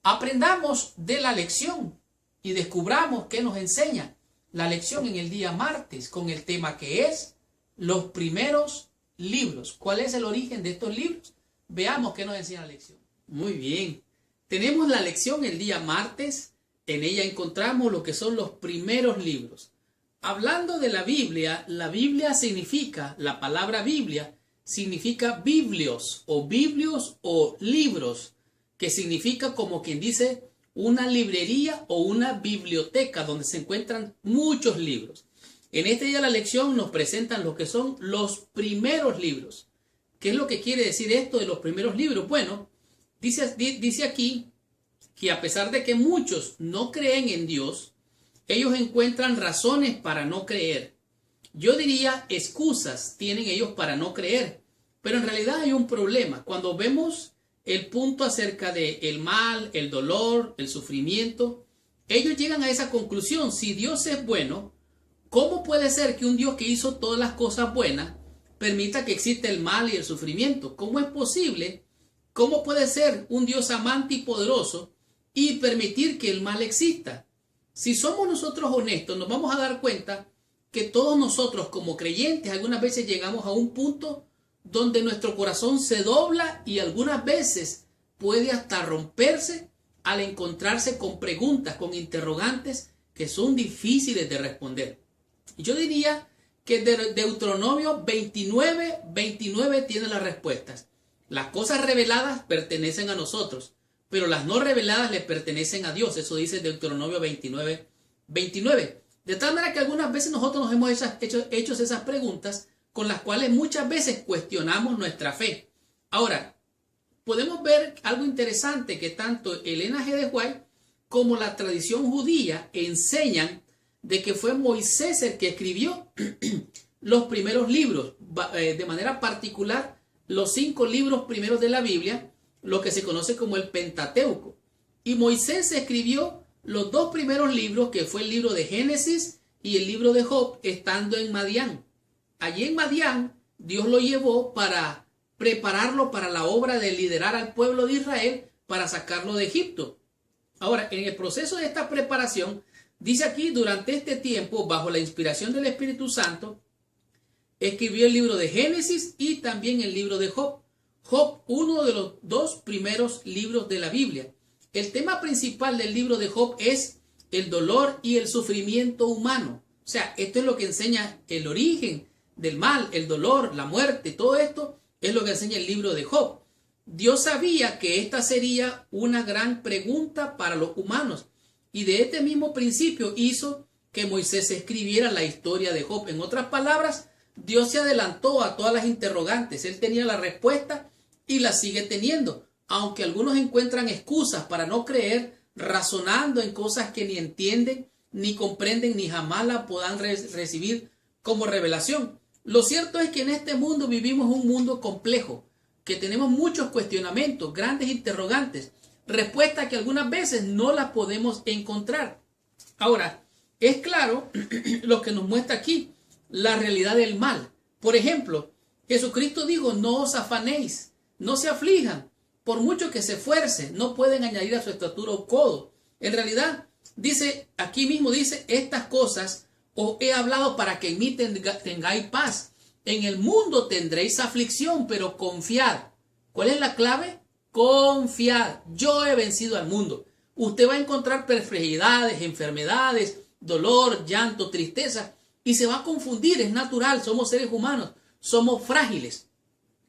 Aprendamos de la lección y descubramos qué nos enseña la lección en el día martes con el tema que es los primeros libros. ¿Cuál es el origen de estos libros? Veamos qué nos enseña la lección. Muy bien. Tenemos la lección el día martes. En ella encontramos lo que son los primeros libros. Hablando de la Biblia significa, la palabra Biblia significa biblios o libros, que significa, como quien dice, una librería o una biblioteca donde se encuentran muchos libros. En este día la lección nos presentan lo que son los primeros libros. ¿Qué es lo que quiere decir esto de los primeros libros? Bueno, dice aquí que a pesar de que muchos no creen en Dios, ellos encuentran razones para no creer. Yo diría excusas tienen ellos para no creer, pero en realidad hay un problema. Cuando vemos el punto acerca de el mal, el dolor, el sufrimiento, ellos llegan a esa conclusión: si Dios es bueno, ¿cómo puede ser que un Dios que hizo todas las cosas buenas permita que exista el mal y el sufrimiento? ¿Cómo es posible? ¿Cómo puede ser un Dios amante y poderoso y permitir que el mal exista? Si somos nosotros honestos, nos vamos a dar cuenta que todos nosotros como creyentes algunas veces llegamos a un punto donde nuestro corazón se dobla y algunas veces puede hasta romperse al encontrarse con preguntas, con interrogantes que son difíciles de responder. Yo diría que Deuteronomio 29 tiene las respuestas. Las cosas reveladas pertenecen a nosotros, pero las no reveladas le pertenecen a Dios. Eso dice Deuteronomio 29. De tal manera que algunas veces nosotros nos hemos hecho esas preguntas con las cuales muchas veces cuestionamos nuestra fe. Ahora, podemos ver algo interesante, que tanto Elena G. de White como la tradición judía enseñan de que fue Moisés el que escribió los primeros libros, de manera particular los 5 libros primeros de la Biblia, lo que se conoce como el Pentateuco. Y Moisés escribió los 2 primeros libros, que fue el libro de Génesis y el libro de Job, estando en Madián. Allí en Madián, Dios lo llevó para prepararlo para la obra de liderar al pueblo de Israel para sacarlo de Egipto. Ahora, en el proceso de esta preparación, dice aquí: durante este tiempo, bajo la inspiración del Espíritu Santo, escribió el libro de Génesis y también el libro de Job. Job, uno de los 2 primeros libros de la Biblia. El tema principal del libro de Job es el dolor y el sufrimiento humano. O sea, esto es lo que enseña el origen del mal, el dolor, la muerte. Todo esto es lo que enseña el libro de Job. Dios sabía que esta sería una gran pregunta para los humanos, y de este mismo principio hizo que Moisés escribiera la historia de Job. En otras palabras, Dios se adelantó a todas las interrogantes. Él tenía la respuesta y la sigue teniendo, aunque algunos encuentran excusas para no creer, razonando en cosas que ni entienden, ni comprenden, ni jamás la podrán recibir como revelación. Lo cierto es que en este mundo vivimos un mundo complejo, que tenemos muchos cuestionamientos, grandes interrogantes, respuestas que algunas veces no las podemos encontrar. Ahora, es claro lo que nos muestra aquí, la realidad del mal. Por ejemplo, Jesucristo dijo: no os afanéis, no se aflijan, por mucho que se esfuercen, no pueden añadir a su estatura un codo. En realidad, dice, aquí mismo dice: estas cosas os he hablado para que en mí tengáis paz. En el mundo tendréis aflicción, pero confiad. ¿Cuál es la clave? Confiad. Yo he vencido al mundo. Usted va a encontrar perplejidades, enfermedades, dolor, llanto, tristeza, y se va a confundir. Es natural, somos seres humanos, somos frágiles.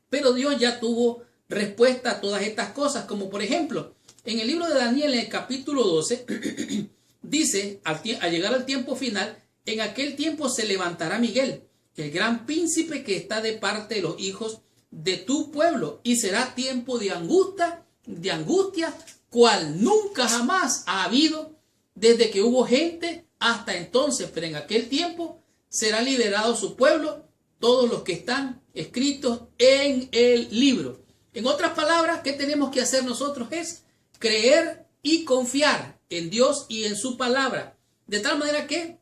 Pero Dios ya tuvo respuesta a todas estas cosas, como por ejemplo, en el libro de Daniel, en el capítulo 12, dice, al llegar al tiempo final, en aquel tiempo se levantará Miguel, el gran príncipe que está de parte de los hijos de tu pueblo, y será tiempo de angustia, cual nunca jamás ha habido desde que hubo gente hasta entonces, pero en aquel tiempo será liberado su pueblo, todos los que están escritos en el libro. En otras palabras, ¿qué tenemos que hacer nosotros? Es creer y confiar en Dios y en su palabra, de tal manera que,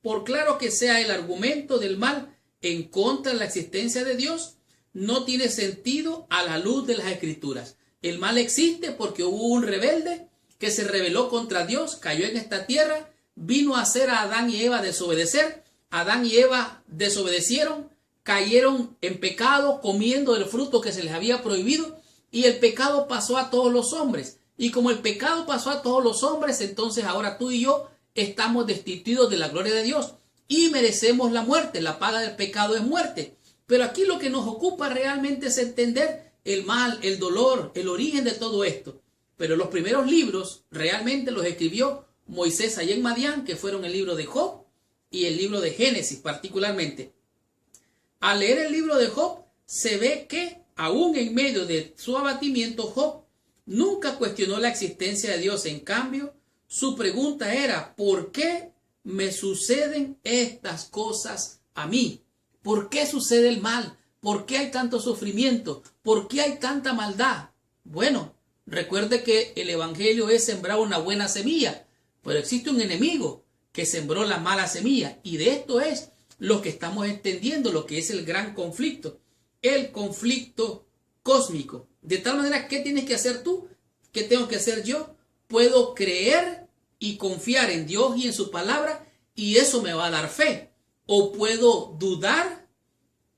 por claro que sea el argumento del mal en contra de la existencia de Dios, no tiene sentido a la luz de las Escrituras. El mal existe porque hubo un rebelde que se rebeló contra Dios, cayó en esta tierra, vino a hacer a Adán y Eva desobedecer. Adán y Eva desobedecieron, cayeron en pecado, comiendo del fruto que se les había prohibido, y el pecado pasó a todos los hombres. Y como el pecado pasó a todos los hombres, entonces ahora tú y yo estamos destituidos de la gloria de Dios y merecemos la muerte. La paga del pecado es muerte. Pero aquí lo que nos ocupa realmente es entender el mal, el dolor, el origen de todo esto. Pero los primeros libros realmente los escribió Moisés allá en Madián, que fueron el libro de Job y el libro de Génesis particularmente. Al leer el libro de Job, se ve que aún en medio de su abatimiento, Job nunca cuestionó la existencia de Dios. En cambio, su pregunta era: ¿por qué me suceden estas cosas a mí? ¿Por qué sucede el mal? ¿Por qué hay tanto sufrimiento? ¿Por qué hay tanta maldad? Bueno, recuerde que el evangelio es sembrar una buena semilla, pero existe un enemigo que sembró la mala semilla, y de esto es lo que estamos entendiendo, lo que es el gran conflicto, el conflicto cósmico. De tal manera, ¿qué tienes que hacer tú? ¿Qué tengo que hacer yo? Puedo creer y confiar en Dios y en su palabra, y eso me va a dar fe. O puedo dudar,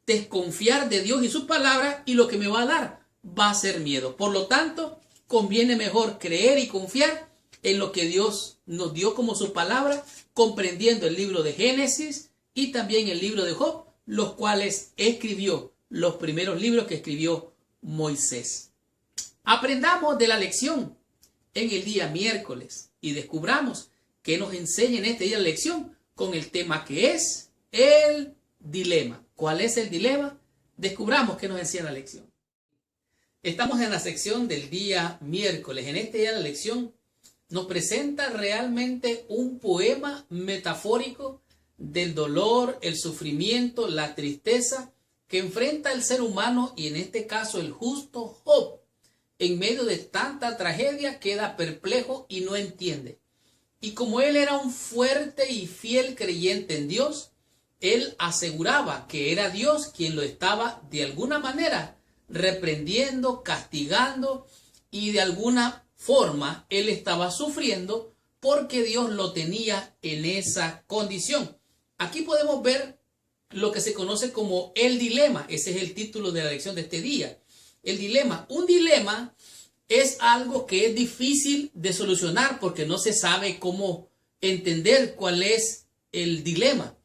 desconfiar de Dios y su palabra, y lo que me va a dar va a ser miedo. Por lo tanto, conviene mejor creer y confiar en lo que Dios nos dio como su palabra, comprendiendo el libro de Génesis y también el libro de Job, los cuales escribió, los primeros libros que escribió Moisés. Aprendamos de la lección en el día miércoles y descubramos qué nos enseña en este día la lección con el tema que es el dilema. ¿Cuál es el dilema? Descubramos qué nos enseña la lección. Estamos en la sección del día miércoles. En este día la lección nos presenta realmente un poema metafórico del dolor, el sufrimiento, la tristeza que enfrenta el ser humano, y en este caso el justo Job. En medio de tanta tragedia queda perplejo y no entiende. Y como él era un fuerte y fiel creyente en Dios, él aseguraba que era Dios quien lo estaba de alguna manera reprendiendo, castigando, y de alguna forma él estaba sufriendo porque Dios lo tenía en esa condición. Aquí podemos ver lo que se conoce como el dilema. Ese es el título de la lección de este día. El dilema. Un dilema es algo que es difícil de solucionar porque no se sabe cómo entender cuál es el dilema.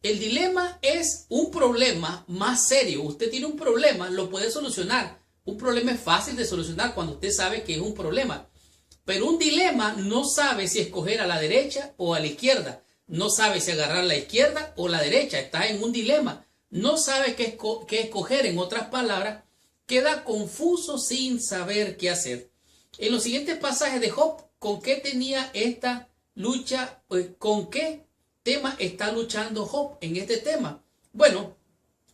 El dilema es un problema más serio. Usted tiene un problema, lo puede solucionar. Un problema es fácil de solucionar cuando usted sabe que es un problema. Pero un dilema no sabe si escoger a la derecha o a la izquierda. No sabe si agarrar la izquierda o la derecha. Está en un dilema. No sabe qué escoger. En otras palabras, queda confuso sin saber qué hacer. En los siguientes pasajes de Job, ¿con qué tenía esta lucha? ¿Con qué tema está luchando Job en este tema? Bueno,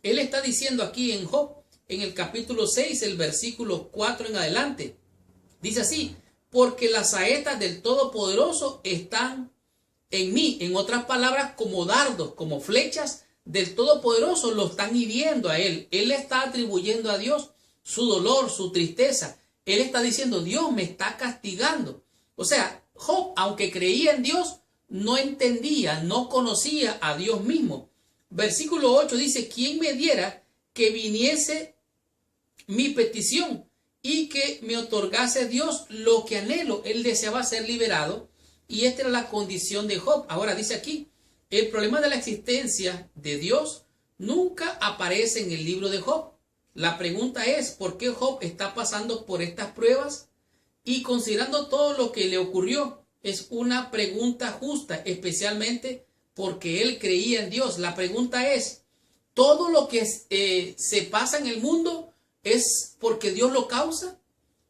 él está diciendo aquí en Job, en el capítulo 6, el versículo 4 en adelante. Dice así: porque las saetas del Todopoderoso están en mí. En otras palabras, como dardos, como flechas del Todopoderoso lo están hiriendo a él. Él le está atribuyendo a Dios su dolor, su tristeza. Él está diciendo: Dios me está castigando. O sea, Job, aunque creía en Dios, no entendía, no conocía a Dios mismo. Versículo 8 dice: ¿quién me diera que viniese mi petición y que me otorgase Dios lo que anhelo? Él deseaba ser liberado, y esta era la condición de Job. Ahora dice aquí, el problema de la existencia de Dios nunca aparece en el libro de Job. La pregunta es: ¿por qué Job está pasando por estas pruebas? Y considerando todo lo que le ocurrió, es una pregunta justa, especialmente porque él creía en Dios. La pregunta es: ¿todo lo que se pasa en el mundo es porque Dios lo causa?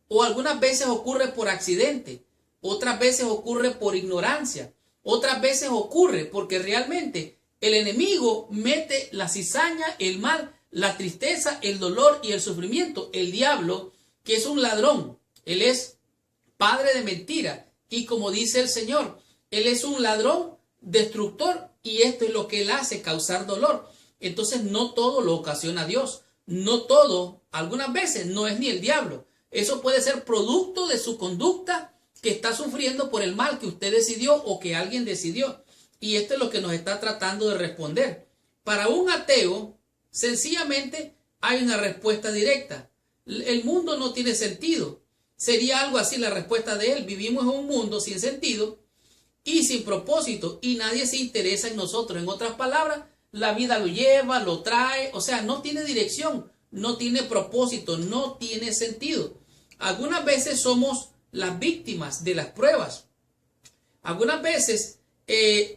¿O algunas veces ocurre por accidente? Otras veces ocurre por ignorancia. Otras veces ocurre porque realmente el enemigo mete la cizaña, el mal, la tristeza, el dolor y el sufrimiento. El diablo, que es un ladrón, él es padre de mentira. Y como dice el Señor, él es un ladrón destructor, y esto es lo que él hace, causar dolor. Entonces no todo lo ocasiona Dios. No todo, algunas veces no es ni el diablo. Eso puede ser producto de su conducta, que está sufriendo por el mal que usted decidió o que alguien decidió. Y esto es lo que nos está tratando de responder. Para un ateo, sencillamente hay una respuesta directa. el mundo no tiene sentido. Sería algo así la respuesta de él. Vivimos en un mundo sin sentido y sin propósito y nadie se interesa en nosotros. En otras palabras, la vida lo lleva, lo trae, o sea, no tiene dirección, no tiene propósito, no tiene sentido. Algunas veces somos las víctimas de las pruebas. Algunas veces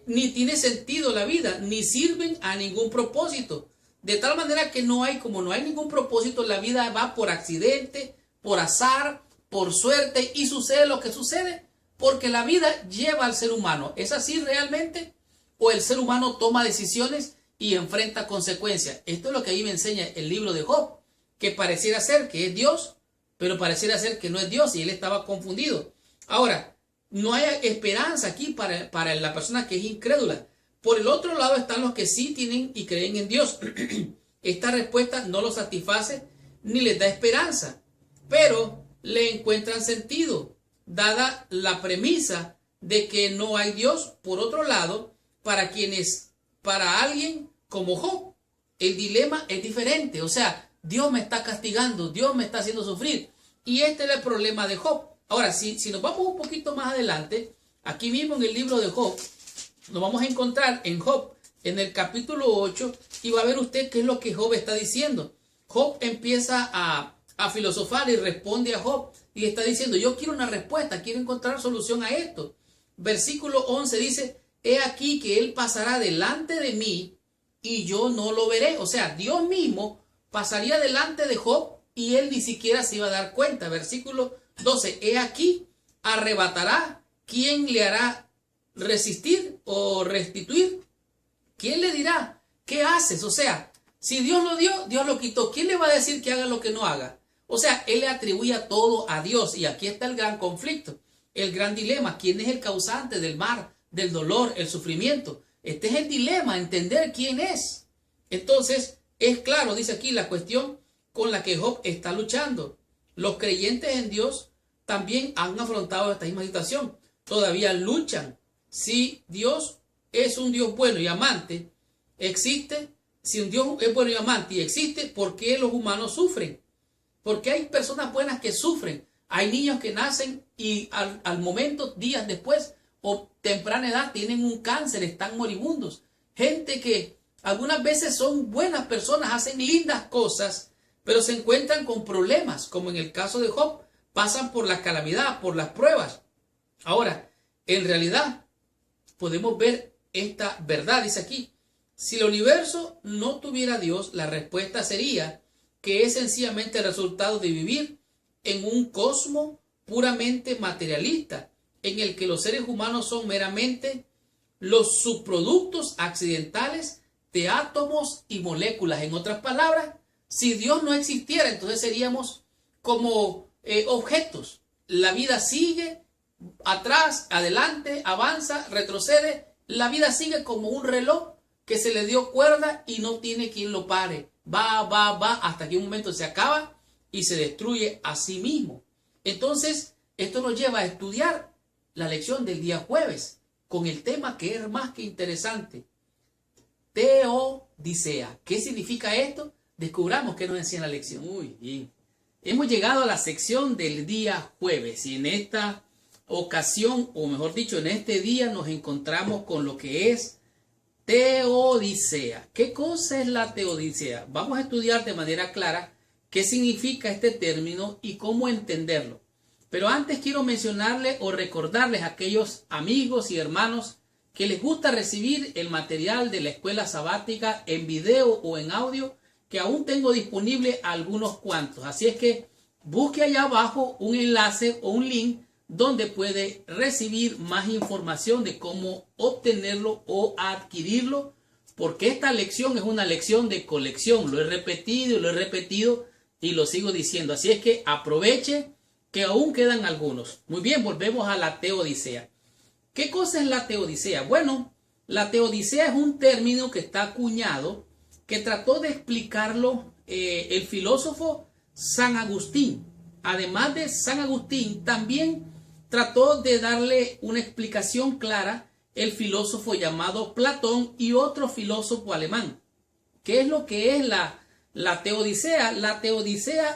ni tiene sentido la vida, ni sirven a ningún propósito. De tal manera que como no hay ningún propósito, la vida va por accidente, por azar, por suerte y sucede lo que sucede porque la vida lleva al ser humano. ¿Es así realmente? ¿O el ser humano toma decisiones y enfrenta consecuencias? Esto es lo que ahí me enseña el libro de Job, que pareciera ser que es Dios, pero pareciera ser que no es Dios y él estaba confundido. Ahora, no hay esperanza aquí para la persona que es incrédula. Por el otro lado están los que sí tienen y creen en Dios. Esta respuesta no los satisface ni les da esperanza, pero le encuentran sentido, dada la premisa de que no hay Dios. Por otro lado, para alguien como Job, el dilema es diferente. O sea, Dios me está castigando, Dios me está haciendo sufrir. Y este era el problema de Job. Ahora, si nos vamos un poquito más adelante, aquí mismo en el libro de Job, nos vamos a encontrar en Job, en el capítulo 8, y va a ver usted qué es lo que Job está diciendo. Job empieza a filosofar y responde a Job, y está diciendo, yo quiero una respuesta, quiero encontrar solución a esto. Versículo 11 dice, he aquí que él pasará delante de mí, y yo no lo veré. O sea, Dios mismo pasaría delante de Job, y él ni siquiera se iba a dar cuenta. Versículo 12, he aquí, arrebatará, ¿quién le hará resistir o restituir? ¿Quién le dirá qué haces? O sea, si Dios lo dio, Dios lo quitó. ¿Quién le va a decir que haga lo que no haga? O sea, él le atribuye todo a Dios y aquí está el gran conflicto, el gran dilema. ¿Quién es el causante del mal, del dolor, el sufrimiento? Este es el dilema, entender quién es. Entonces, es claro, dice aquí, la cuestión con la que Job está luchando. Los creyentes en Dios también han afrontado esta misma situación. Todavía luchan. Si Dios es un Dios bueno y amante, existe. Si un Dios es bueno y amante y existe, ¿por qué los humanos sufren? Porque hay personas buenas que sufren. Hay niños que nacen y al momento, días después o temprana edad, tienen un cáncer, están moribundos. Gente que algunas veces son buenas personas, hacen lindas cosas, pero se encuentran con problemas, como en el caso de Job, pasan por la calamidad, por las pruebas. Ahora, en realidad, podemos ver esta verdad, dice aquí, si el universo no tuviera Dios, la respuesta sería que es sencillamente el resultado de vivir en un cosmos puramente materialista, en el que los seres humanos son meramente los subproductos accidentales de átomos y moléculas. En otras palabras, si Dios no existiera, entonces seríamos como objetos. La vida sigue atrás, adelante, avanza, retrocede. La vida sigue como un reloj que se le dio cuerda y no tiene quien lo pare. Va, hasta que un momento se acaba y se destruye a sí mismo. Entonces, esto nos lleva a estudiar la lección del día jueves con el tema que es más que interesante. Teodicea. ¿Qué significa esto? Descubramos qué nos enseña la lección. Muy bien. Hemos llegado a la sección del día jueves y en esta ocasión, o mejor dicho, en este día nos encontramos con lo que es teodicea. ¿Qué cosa es la teodicea? Vamos a estudiar de manera clara qué significa este término y cómo entenderlo. Pero antes quiero mencionarles o recordarles a aquellos amigos y hermanos que les gusta recibir el material de la escuela sabática en video o en audio, que aún tengo disponible algunos cuantos. Así es que busque allá abajo un enlace o un link donde puede recibir más información de cómo obtenerlo o adquirirlo, porque esta lección es una lección de colección. Lo he repetido y lo sigo diciendo. Así es que aproveche que aún quedan algunos. Muy bien, volvemos a la teodicea. ¿Qué cosa es la teodicea? Bueno, la teodicea es un término que está acuñado, que trató de explicarlo el filósofo San Agustín. Además de San Agustín, también trató de darle una explicación clara el filósofo llamado Platón y otro filósofo alemán. ¿Qué es lo que es La teodicea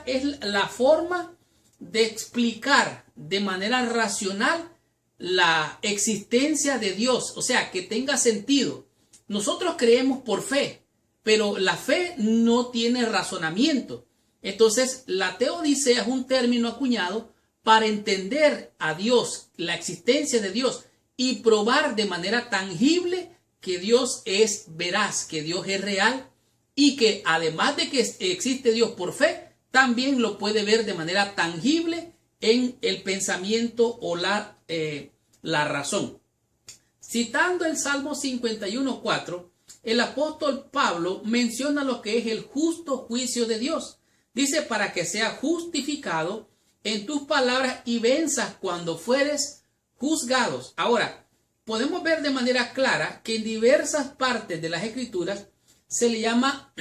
es la forma de explicar de manera racional la existencia de Dios, o sea, que tenga sentido. Nosotros creemos por fe, pero la fe no tiene razonamiento. Entonces, la teodicea es un término acuñado para entender a Dios, la existencia de Dios, y probar de manera tangible que Dios es veraz, que Dios es real, y que además de que existe Dios por fe, también lo puede ver de manera tangible en el pensamiento o la razón. Citando el Salmo 51:4, el apóstol Pablo menciona lo que es el justo juicio de Dios. Dice, para que sea justificado en tus palabras y venzas cuando fueres juzgados. Ahora, podemos ver de manera clara que en diversas partes de las Escrituras se le llama,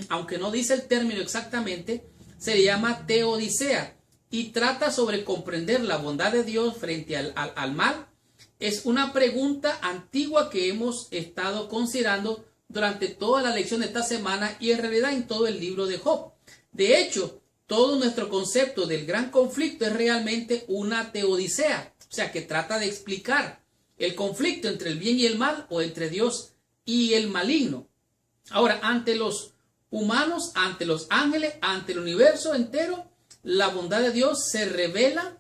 aunque no dice el término exactamente, se le llama teodicea y trata sobre comprender la bondad de Dios frente al mal. Es una pregunta antigua que hemos estado considerando durante toda la lección de esta semana y en realidad en todo el libro de Job. De hecho, todo nuestro concepto del gran conflicto es realmente una teodicea, o sea, que trata de explicar el conflicto entre el bien y el mal o entre Dios y el maligno. Ahora, ante los humanos, ante los ángeles, ante el universo entero, la bondad de Dios se revela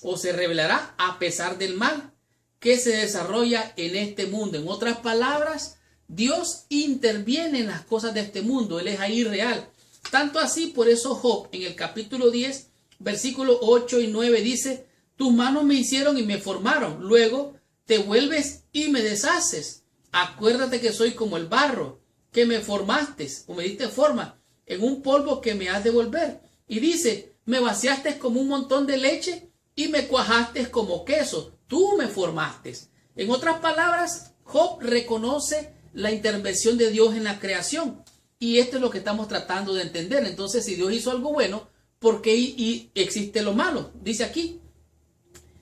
o se revelará a pesar del mal que se desarrolla en este mundo. En otras palabras, Dios interviene en las cosas de este mundo. Él es ahí real. Tanto así, por eso Job, en el capítulo 10, versículos 8 y 9, dice, tus manos me hicieron y me formaron. Luego te vuelves y me deshaces. Acuérdate que soy como el barro, que me formaste o me diste forma en un polvo que me has de volver. Y dice, me vaciaste como un montón de leche y me cuajaste como queso. Tú me formaste. En otras palabras, Job reconoce la intervención de Dios en la creación. Y esto es lo que estamos tratando de entender. Entonces, si Dios hizo algo bueno, ¿por qué existe lo malo? Dice aquí,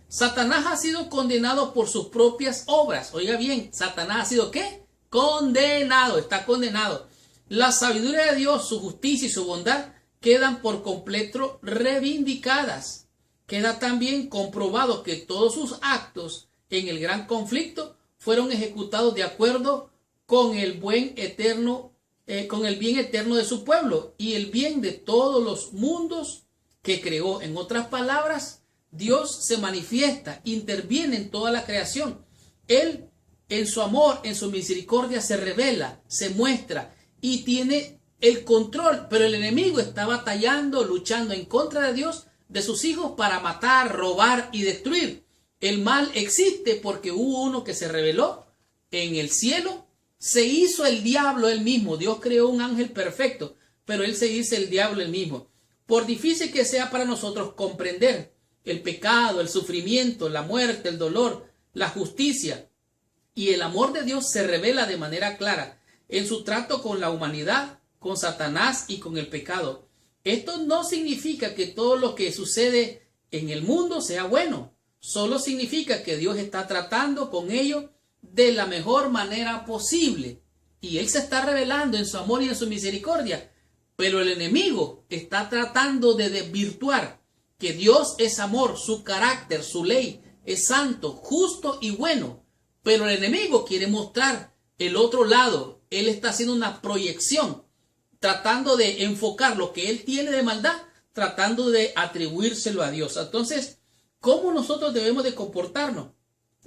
Satanás ha sido condenado por sus propias obras. Oiga bien, Satanás ha sido ¿qué? Condenado, está condenado. La sabiduría de Dios, su justicia y su bondad quedan por completo reivindicadas. Queda también comprobado que todos sus actos en el gran conflicto fueron ejecutados de acuerdo con el bien eterno de su pueblo y el bien de todos los mundos que creó. En otras palabras, Dios se manifiesta, interviene en toda la creación. Él, en su amor, en su misericordia, se revela, se muestra y tiene el control, pero el enemigo está batallando, luchando en contra de Dios, de sus hijos, para matar, robar y destruir. El mal existe porque hubo uno que se rebeló en el cielo, se hizo el diablo él mismo. Dios creó un ángel perfecto, pero él se hizo el diablo él mismo. Por difícil que sea para nosotros comprender el pecado, el sufrimiento, la muerte, el dolor, la justicia y el amor de Dios se revela de manera clara en su trato con la humanidad, con Satanás y con el pecado. Esto no significa que todo lo que sucede en el mundo sea bueno. Solo significa que Dios está tratando con ellos de la mejor manera posible. Y Él se está revelando en su amor y en su misericordia. Pero el enemigo está tratando de desvirtuar que Dios es amor, su carácter, su ley es santo, justo y bueno. Pero el enemigo quiere mostrar el otro lado. Él está haciendo una proyección, tratando de enfocar lo que él tiene de maldad, tratando de atribuírselo a Dios. Entonces, ¿cómo nosotros debemos de comportarnos?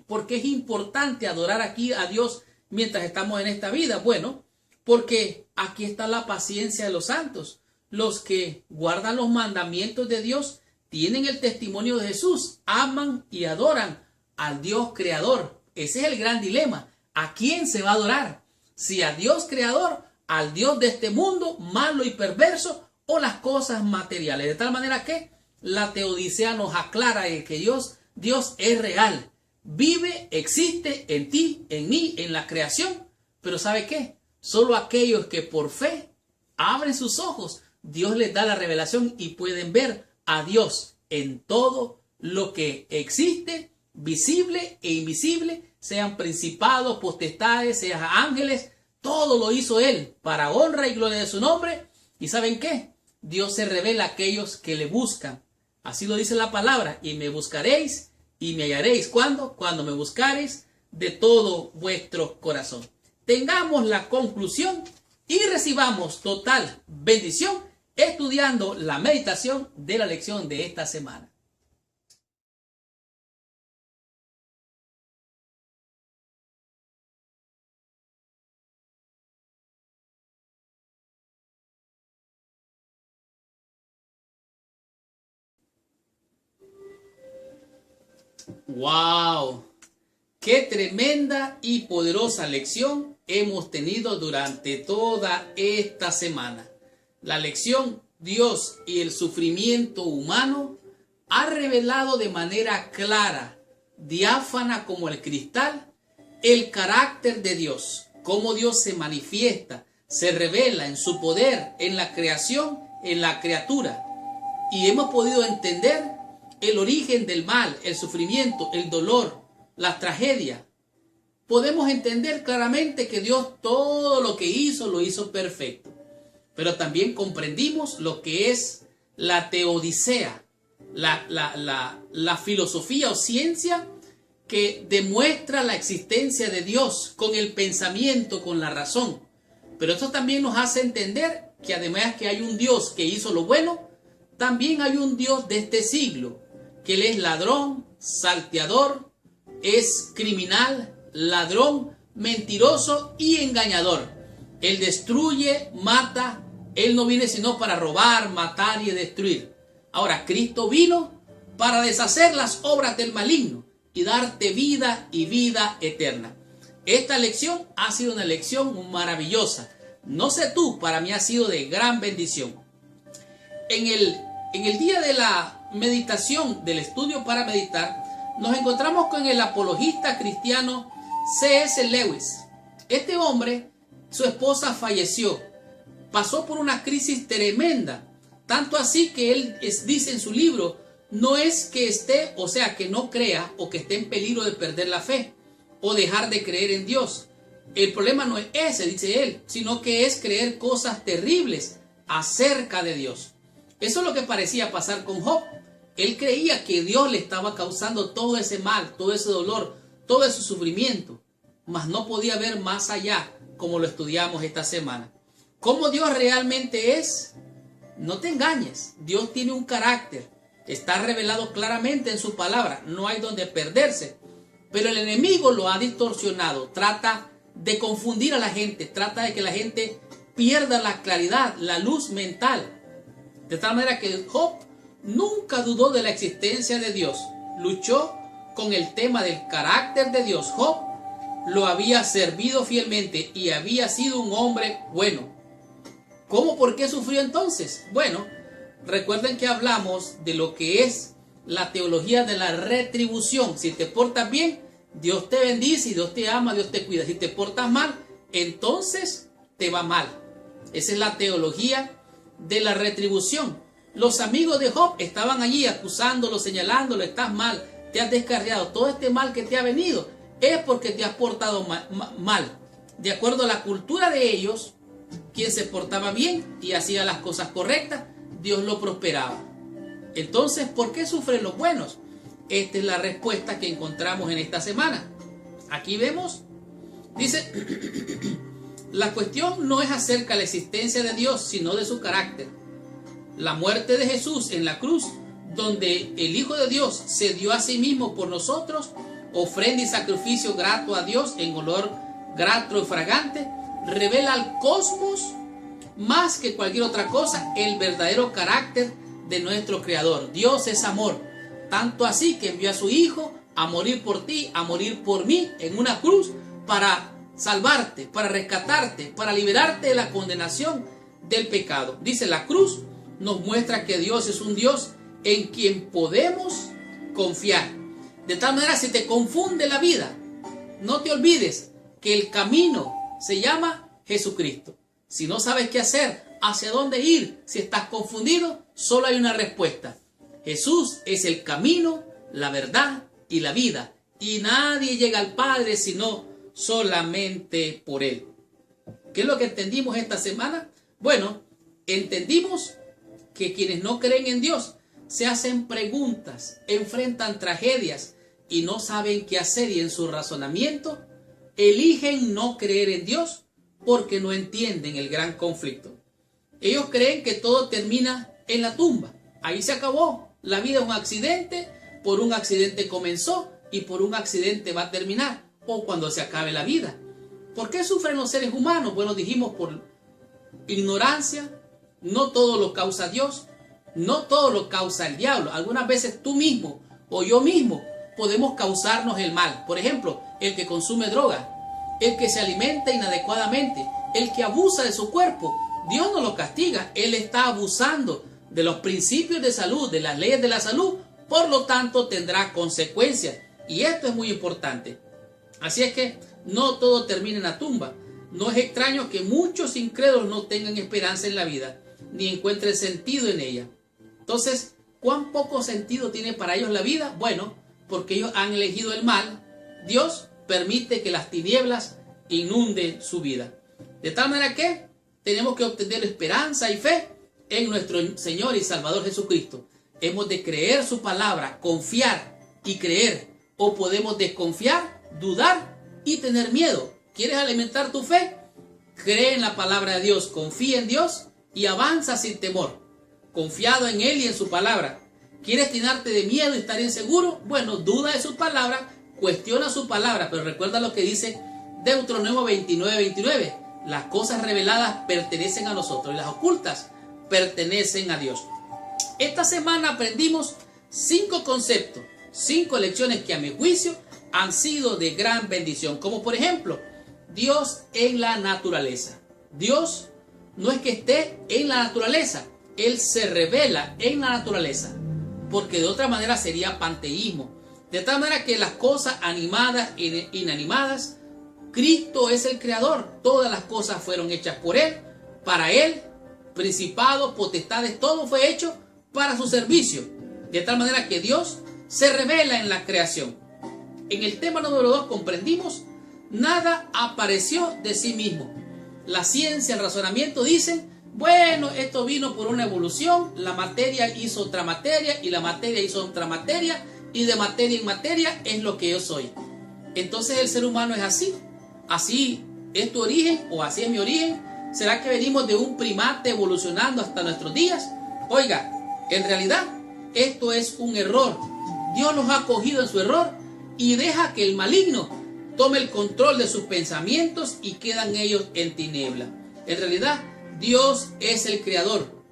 Porque es importante adorar aquí a Dios mientras estamos en esta vida. Bueno, porque aquí está la paciencia de los santos. Los que guardan los mandamientos de Dios tienen el testimonio de Jesús, aman y adoran al Dios creador. Ese es el gran dilema. ¿A quién se va a adorar? Si a Dios creador, al Dios de este mundo malo y perverso, o las cosas materiales. De tal manera que la teodicea nos aclara que Dios es real. Vive, existe en ti, en mí, en la creación. Pero ¿sabe qué? Solo aquellos que por fe abren sus ojos, Dios les da la revelación y pueden ver a Dios en todo lo que existe, visible e invisible, sean principados, potestades, sean ángeles. Todo lo hizo Él para honra y gloria de su nombre ¿Y saben qué? Dios se revela a aquellos que le buscan. Así lo dice la palabra. Y me buscaréis y me hallaréis. ¿Cuándo? Cuando me buscaréis de todo vuestro corazón. Tengamos la conclusión y recibamos total bendición estudiando la meditación de la lección de esta semana. ¡Wow! ¡Qué tremenda y poderosa lección hemos tenido durante toda esta semana! La lección Dios y el sufrimiento humano ha revelado de manera clara, diáfana como el cristal, el carácter de Dios, cómo Dios se manifiesta, se revela en su poder, en la creación, en la criatura. Y hemos podido entender el origen del mal, el sufrimiento, el dolor, la tragedia. Podemos entender claramente que Dios todo lo que hizo, lo hizo perfecto. Pero también comprendimos lo que es la teodicea, la filosofía o ciencia que demuestra la existencia de Dios con el pensamiento, con la razón. Pero esto también nos hace entender que además que hay un Dios que hizo lo bueno, también hay un Dios de este siglo, que Él es ladrón, salteador, es criminal, ladrón, mentiroso y engañador. Él destruye, mata. Él no viene sino para robar, matar y destruir. Ahora, Cristo vino para deshacer las obras del maligno y darte vida y vida eterna. Esta lección ha sido una lección maravillosa. No sé tú, para mí ha sido de gran bendición. En el día de la meditación, del estudio para meditar, nos encontramos con el apologista cristiano C.S. Lewis. Este hombre, su esposa falleció. Pasó por una crisis tremenda, tanto así que él dice en su libro, no es que esté, o sea, que no crea o que esté en peligro de perder la fe o dejar de creer en Dios. El problema no es ese, dice él, sino que es creer cosas terribles acerca de Dios. Eso es lo que parecía pasar con Job. Él creía que Dios le estaba causando todo ese mal, todo ese dolor, todo ese sufrimiento, mas no podía ver más allá, como lo estudiamos esta semana. ¿Cómo Dios realmente es? No te engañes, Dios tiene un carácter, está revelado claramente en su palabra, no hay donde perderse, pero el enemigo lo ha distorsionado, trata de confundir a la gente, trata de que la gente pierda la claridad, la luz mental, de tal manera que Job nunca dudó de la existencia de Dios, luchó con el tema del carácter de Dios. Job lo había servido fielmente y había sido un hombre bueno. ¿Cómo? ¿Por qué sufrió entonces? Bueno, recuerden que hablamos de lo que es la teología de la retribución. Si te portas bien, Dios te bendice, Dios te ama, Dios te cuida. Si te portas mal, entonces te va mal. Esa es la teología de la retribución. Los amigos de Job estaban allí acusándolo, señalándolo, estás mal, te has descarriado. Todo este mal que te ha venido es porque te has portado mal. De acuerdo a la cultura de ellos, quien se portaba bien y hacía las cosas correctas, Dios lo prosperaba. Entonces, ¿por qué sufren los buenos? Esta es la respuesta que encontramos en esta semana. Aquí vemos, dice, la cuestión no es acerca de la existencia de Dios, sino de su carácter. La muerte de Jesús en la cruz, donde el Hijo de Dios se dio a sí mismo por nosotros, ofrenda y sacrificio grato a Dios en olor grato y fragante, revela al cosmos más que cualquier otra cosa el verdadero carácter de nuestro Creador. Dios es amor, tanto así que envió a su Hijo a morir por ti, a morir por mí en una cruz para salvarte, para rescatarte, para liberarte de la condenación del pecado. Dice, la cruz nos muestra que Dios es un Dios en quien podemos confiar. De tal manera, si te confunde la vida, no te olvides que el camino se llama Jesucristo. Si no sabes qué hacer, hacia dónde ir, si estás confundido, solo hay una respuesta. Jesús es el camino, la verdad y la vida. Y nadie llega al Padre sino solamente por Él. ¿Qué es lo que entendimos esta semana? Bueno, entendimos que quienes no creen en Dios se hacen preguntas, enfrentan tragedias y no saben qué hacer, y en su razonamiento eligen no creer en Dios porque no entienden el gran conflicto. Ellos creen que todo termina en la tumba. Ahí se acabó. La vida es un accidente, por un accidente comenzó y por un accidente va a terminar, o cuando se acabe la vida. ¿Por qué sufren los seres humanos? Bueno, dijimos por ignorancia. No todo lo causa Dios, no todo lo causa el diablo. Algunas veces tú mismo o yo mismo podemos causarnos el mal. Por ejemplo, el que consume droga, el que se alimenta inadecuadamente, el que abusa de su cuerpo. Dios no lo castiga, él está abusando de los principios de salud, de las leyes de la salud, por lo tanto tendrá consecuencias. Y esto es muy importante. Así es que no todo termina en la tumba. No es extraño que muchos incrédulos no tengan esperanza en la vida, ni encuentren sentido en ella. Entonces, ¿cuán poco sentido tiene para ellos la vida? Bueno, porque ellos han elegido el mal. Dios permite que las tinieblas inunden su vida. De tal manera que tenemos que obtener esperanza y fe en nuestro Señor y Salvador Jesucristo. Hemos de creer su palabra, confiar y creer. O podemos desconfiar, dudar y tener miedo. ¿Quieres alimentar tu fe? Cree en la palabra de Dios, confía en Dios y avanza sin temor, confiado en Él y en su palabra. ¿Quieres llenarte de miedo y estar inseguro? Bueno, duda de su palabra, cuestiona su palabra, pero recuerda lo que dice Deuteronomio 29:29. Las cosas reveladas pertenecen a nosotros y las ocultas pertenecen a Dios. Esta semana aprendimos 5 conceptos, 5 lecciones que a mi juicio han sido de gran bendición, como por ejemplo, Dios en la naturaleza. Dios no es que esté en la naturaleza, Él se revela en la naturaleza, porque de otra manera sería panteísmo. De tal manera que las cosas animadas e inanimadas, Cristo es el creador. Todas las cosas fueron hechas por Él, para Él, principados, potestades, todo fue hecho para su servicio. De tal manera que Dios se revela en la creación. En el tema número 2 comprendimos, nada apareció de sí mismo. La ciencia, el razonamiento dicen, bueno, esto vino por una evolución, la materia hizo otra materia y la materia hizo otra materia y de materia en materia es lo que yo soy. Entonces el ser humano es así. Así es tu origen o así es mi origen. ¿Será que venimos de un primate evolucionando hasta nuestros días? Oiga, en realidad esto es un error. Dios los ha cogido en su error y deja que el maligno tome el control de sus pensamientos y quedan ellos en tiniebla. En realidad, Dios es el creador.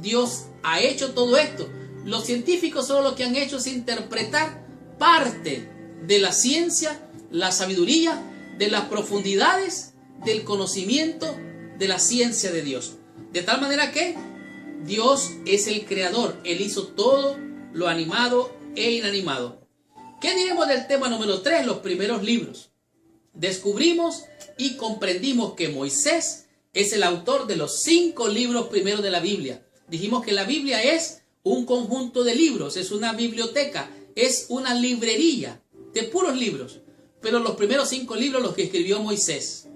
Dios ha hecho todo esto. Los científicos solo lo que han hecho es interpretar parte de la ciencia, la sabiduría, de las profundidades del conocimiento de la ciencia de Dios. De tal manera que Dios es el creador. Él hizo todo lo animado e inanimado. ¿Qué diremos del tema número 3? Los primeros libros. Descubrimos y comprendimos que Moisés es el autor de los 5 libros primeros de la Biblia. Dijimos que la Biblia es un conjunto de libros, es una biblioteca, es una librería de puros libros. Pero los primeros 5 libros los que escribió Moisés.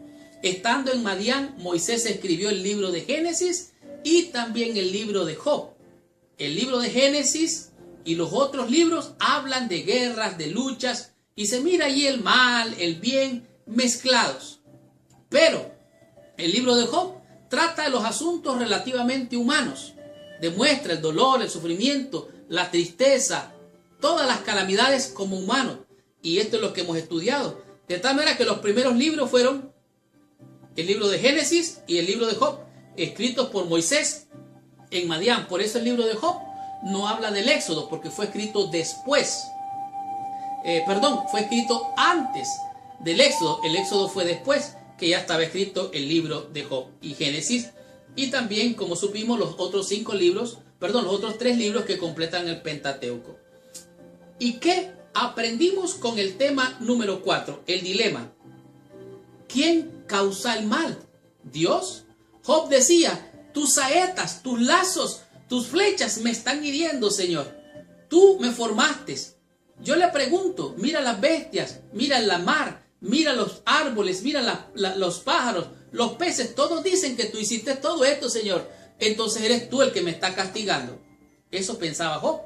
Estando en Madián, Moisés escribió el libro de Génesis y también el libro de Job. El libro de Génesis y los otros libros hablan de guerras, de luchas, y se mira allí el mal, el bien, mezclados. Pero el libro de Job trata de los asuntos relativamente humanos. Demuestra el dolor, el sufrimiento, la tristeza, todas las calamidades como humanos. Y esto es lo que hemos estudiado. De tal manera que los primeros libros fueron el libro de Génesis y el libro de Job, escritos por Moisés en Madián. Por eso el libro de Job no habla del Éxodo, porque fue escrito después. Fue escrito antes del Éxodo. El Éxodo fue después, que ya estaba escrito el libro de Job y Génesis. Y también, como supimos, los otros 3 libros que completan el Pentateuco. ¿Y qué aprendimos con el tema número 4? El dilema. ¿Quién causa el mal? ¿Dios? Job decía, tus saetas, tus lazos, tus flechas me están hiriendo, Señor. Tú me formaste. Yo le pregunto, mira las bestias, mira la mar, mira los árboles, mira los pájaros, los peces, todos dicen que tú hiciste todo esto, Señor. entonces eres tú el que me está castigando. Eso pensaba Job.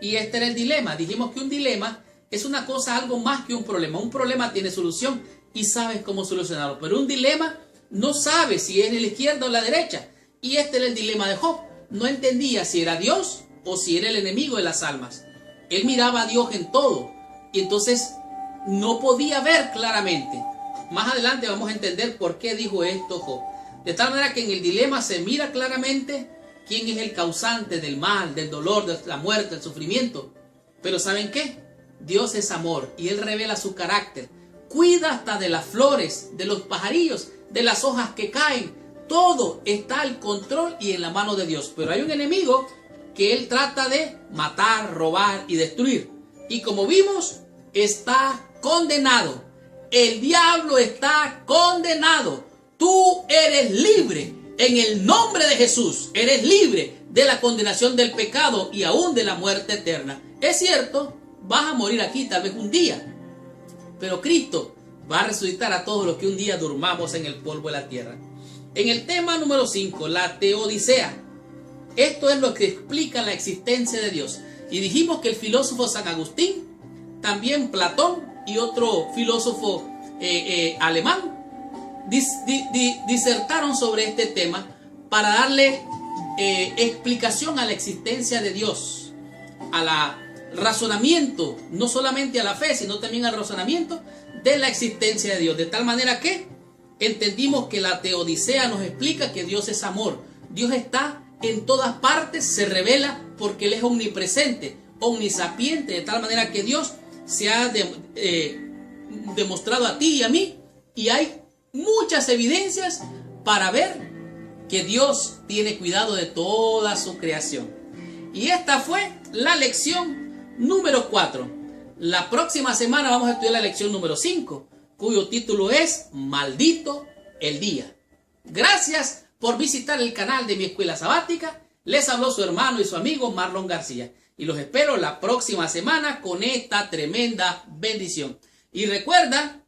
Y este era el dilema. Dijimos que un dilema es una cosa, algo más que un problema. Un problema tiene solución y sabes cómo solucionarlo. Pero un dilema no sabes si es en la izquierda o la derecha. Y este era el dilema de Job. No entendía si era Dios o si era el enemigo de las almas. Él miraba a Dios en todo. Y entonces no podía ver claramente. Más adelante vamos a entender por qué dijo esto Job. De tal manera que en el dilema se mira claramente quién es el causante del mal, del dolor, de la muerte, del sufrimiento. Pero ¿saben qué? Dios es amor y Él revela su carácter. Cuida hasta de las flores, de los pajarillos, de las hojas que caen. Todo está al control y en la mano de Dios. Pero hay un enemigo que Él trata de matar, robar y destruir. Y como vimos, está condenado. El diablo está condenado. Tú eres libre. En el nombre de Jesús, eres libre de la condenación del pecado y aún de la muerte eterna. Es cierto, vas a morir aquí tal vez un día, pero Cristo va a resucitar a todos los que un día durmamos en el polvo de la tierra. En el tema número 5, la teodicea. Esto es lo que explica la existencia de Dios. Y dijimos que el filósofo San Agustín, también Platón y otro filósofo alemán, disertaron sobre este tema para darle explicación a la existencia de Dios, al razonamiento, no solamente a la fe, sino también al razonamiento de la existencia de Dios. De tal manera que entendimos que la teodicea nos explica que Dios es amor. Dios está en todas partes, se revela porque Él es omnipresente, omnisapiente, de tal manera que Dios se ha demostrado a ti y a mí, y hay muchas evidencias para ver que Dios tiene cuidado de toda su creación. Y esta fue la lección número 4. La próxima semana vamos a estudiar la lección número 5, cuyo título es Maldito el día. Gracias por visitar el canal de Mi Escuela Sabática. Les habló su hermano y su amigo Marlon García. Y los espero la próxima semana con esta tremenda bendición. Y recuerda,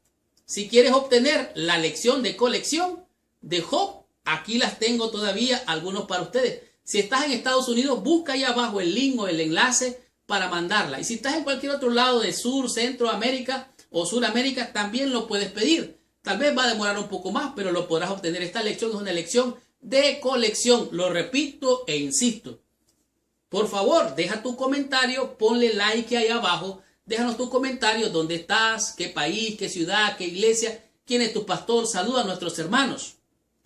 si quieres obtener la lección de colección de Job, aquí las tengo todavía, algunos para ustedes. Si estás en Estados Unidos, busca ahí abajo el link o el enlace para mandarla. Y si estás en cualquier otro lado de Sur, Centroamérica o Suramérica, también lo puedes pedir. Tal vez va a demorar un poco más, pero lo podrás obtener. Esta lección es una lección de colección. Lo repito e insisto. Por favor, deja tu comentario, ponle like ahí abajo. Déjanos tu comentario, dónde estás, qué país, qué ciudad, qué iglesia, quién es tu pastor, saluda a nuestros hermanos.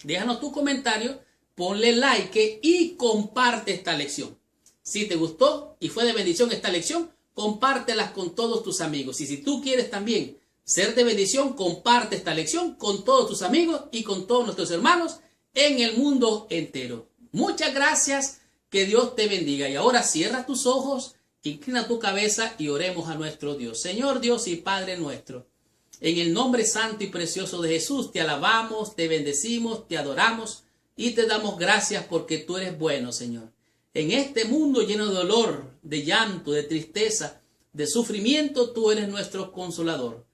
Déjanos tu comentario, ponle like y comparte esta lección. Si te gustó y fue de bendición esta lección, compártelas con todos tus amigos. Y si tú quieres también ser de bendición, comparte esta lección con todos tus amigos y con todos nuestros hermanos en el mundo entero. Muchas gracias, que Dios te bendiga. Y ahora cierra tus ojos, inclina tu cabeza y oremos a nuestro Dios. Señor Dios y Padre nuestro, en el nombre santo y precioso de Jesús, te alabamos, te bendecimos, te adoramos y te damos gracias porque tú eres bueno, Señor. En este mundo lleno de dolor, de llanto, de tristeza, de sufrimiento, tú eres nuestro consolador.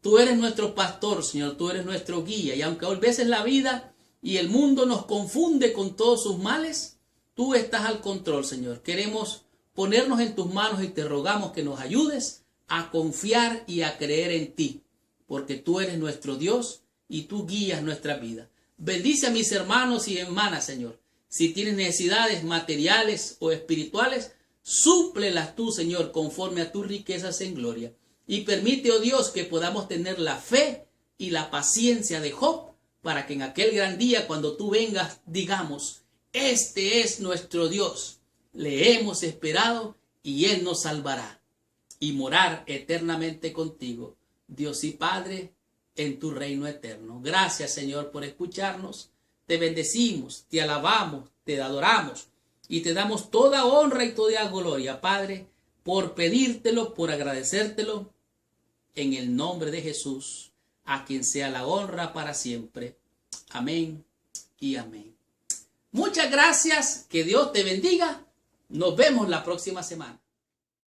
Tú eres nuestro pastor, Señor, tú eres nuestro guía. Y aunque a veces la vida y el mundo nos confunde con todos sus males, tú estás al control, Señor. Queremos ponernos en tus manos y te rogamos que nos ayudes a confiar y a creer en ti, porque tú eres nuestro Dios y tú guías nuestra vida. Bendice a mis hermanos y hermanas, Señor. Si tienen necesidades materiales o espirituales, súplelas tú, Señor, conforme a tus riquezas en gloria. Y permite, oh Dios, que podamos tener la fe y la paciencia de Job, para que en aquel gran día, cuando tú vengas, digamos, este es nuestro Dios. Le hemos esperado y Él nos salvará. Y morar eternamente contigo, Dios y Padre, en tu reino eterno. Gracias, Señor, por escucharnos. Te bendecimos, te alabamos, te adoramos y te damos toda honra y toda gloria, Padre, por pedírtelo, por agradecértelo, en el nombre de Jesús, a quien sea la honra para siempre. Amén y amén. Muchas gracias, que Dios te bendiga. Nos vemos la próxima semana.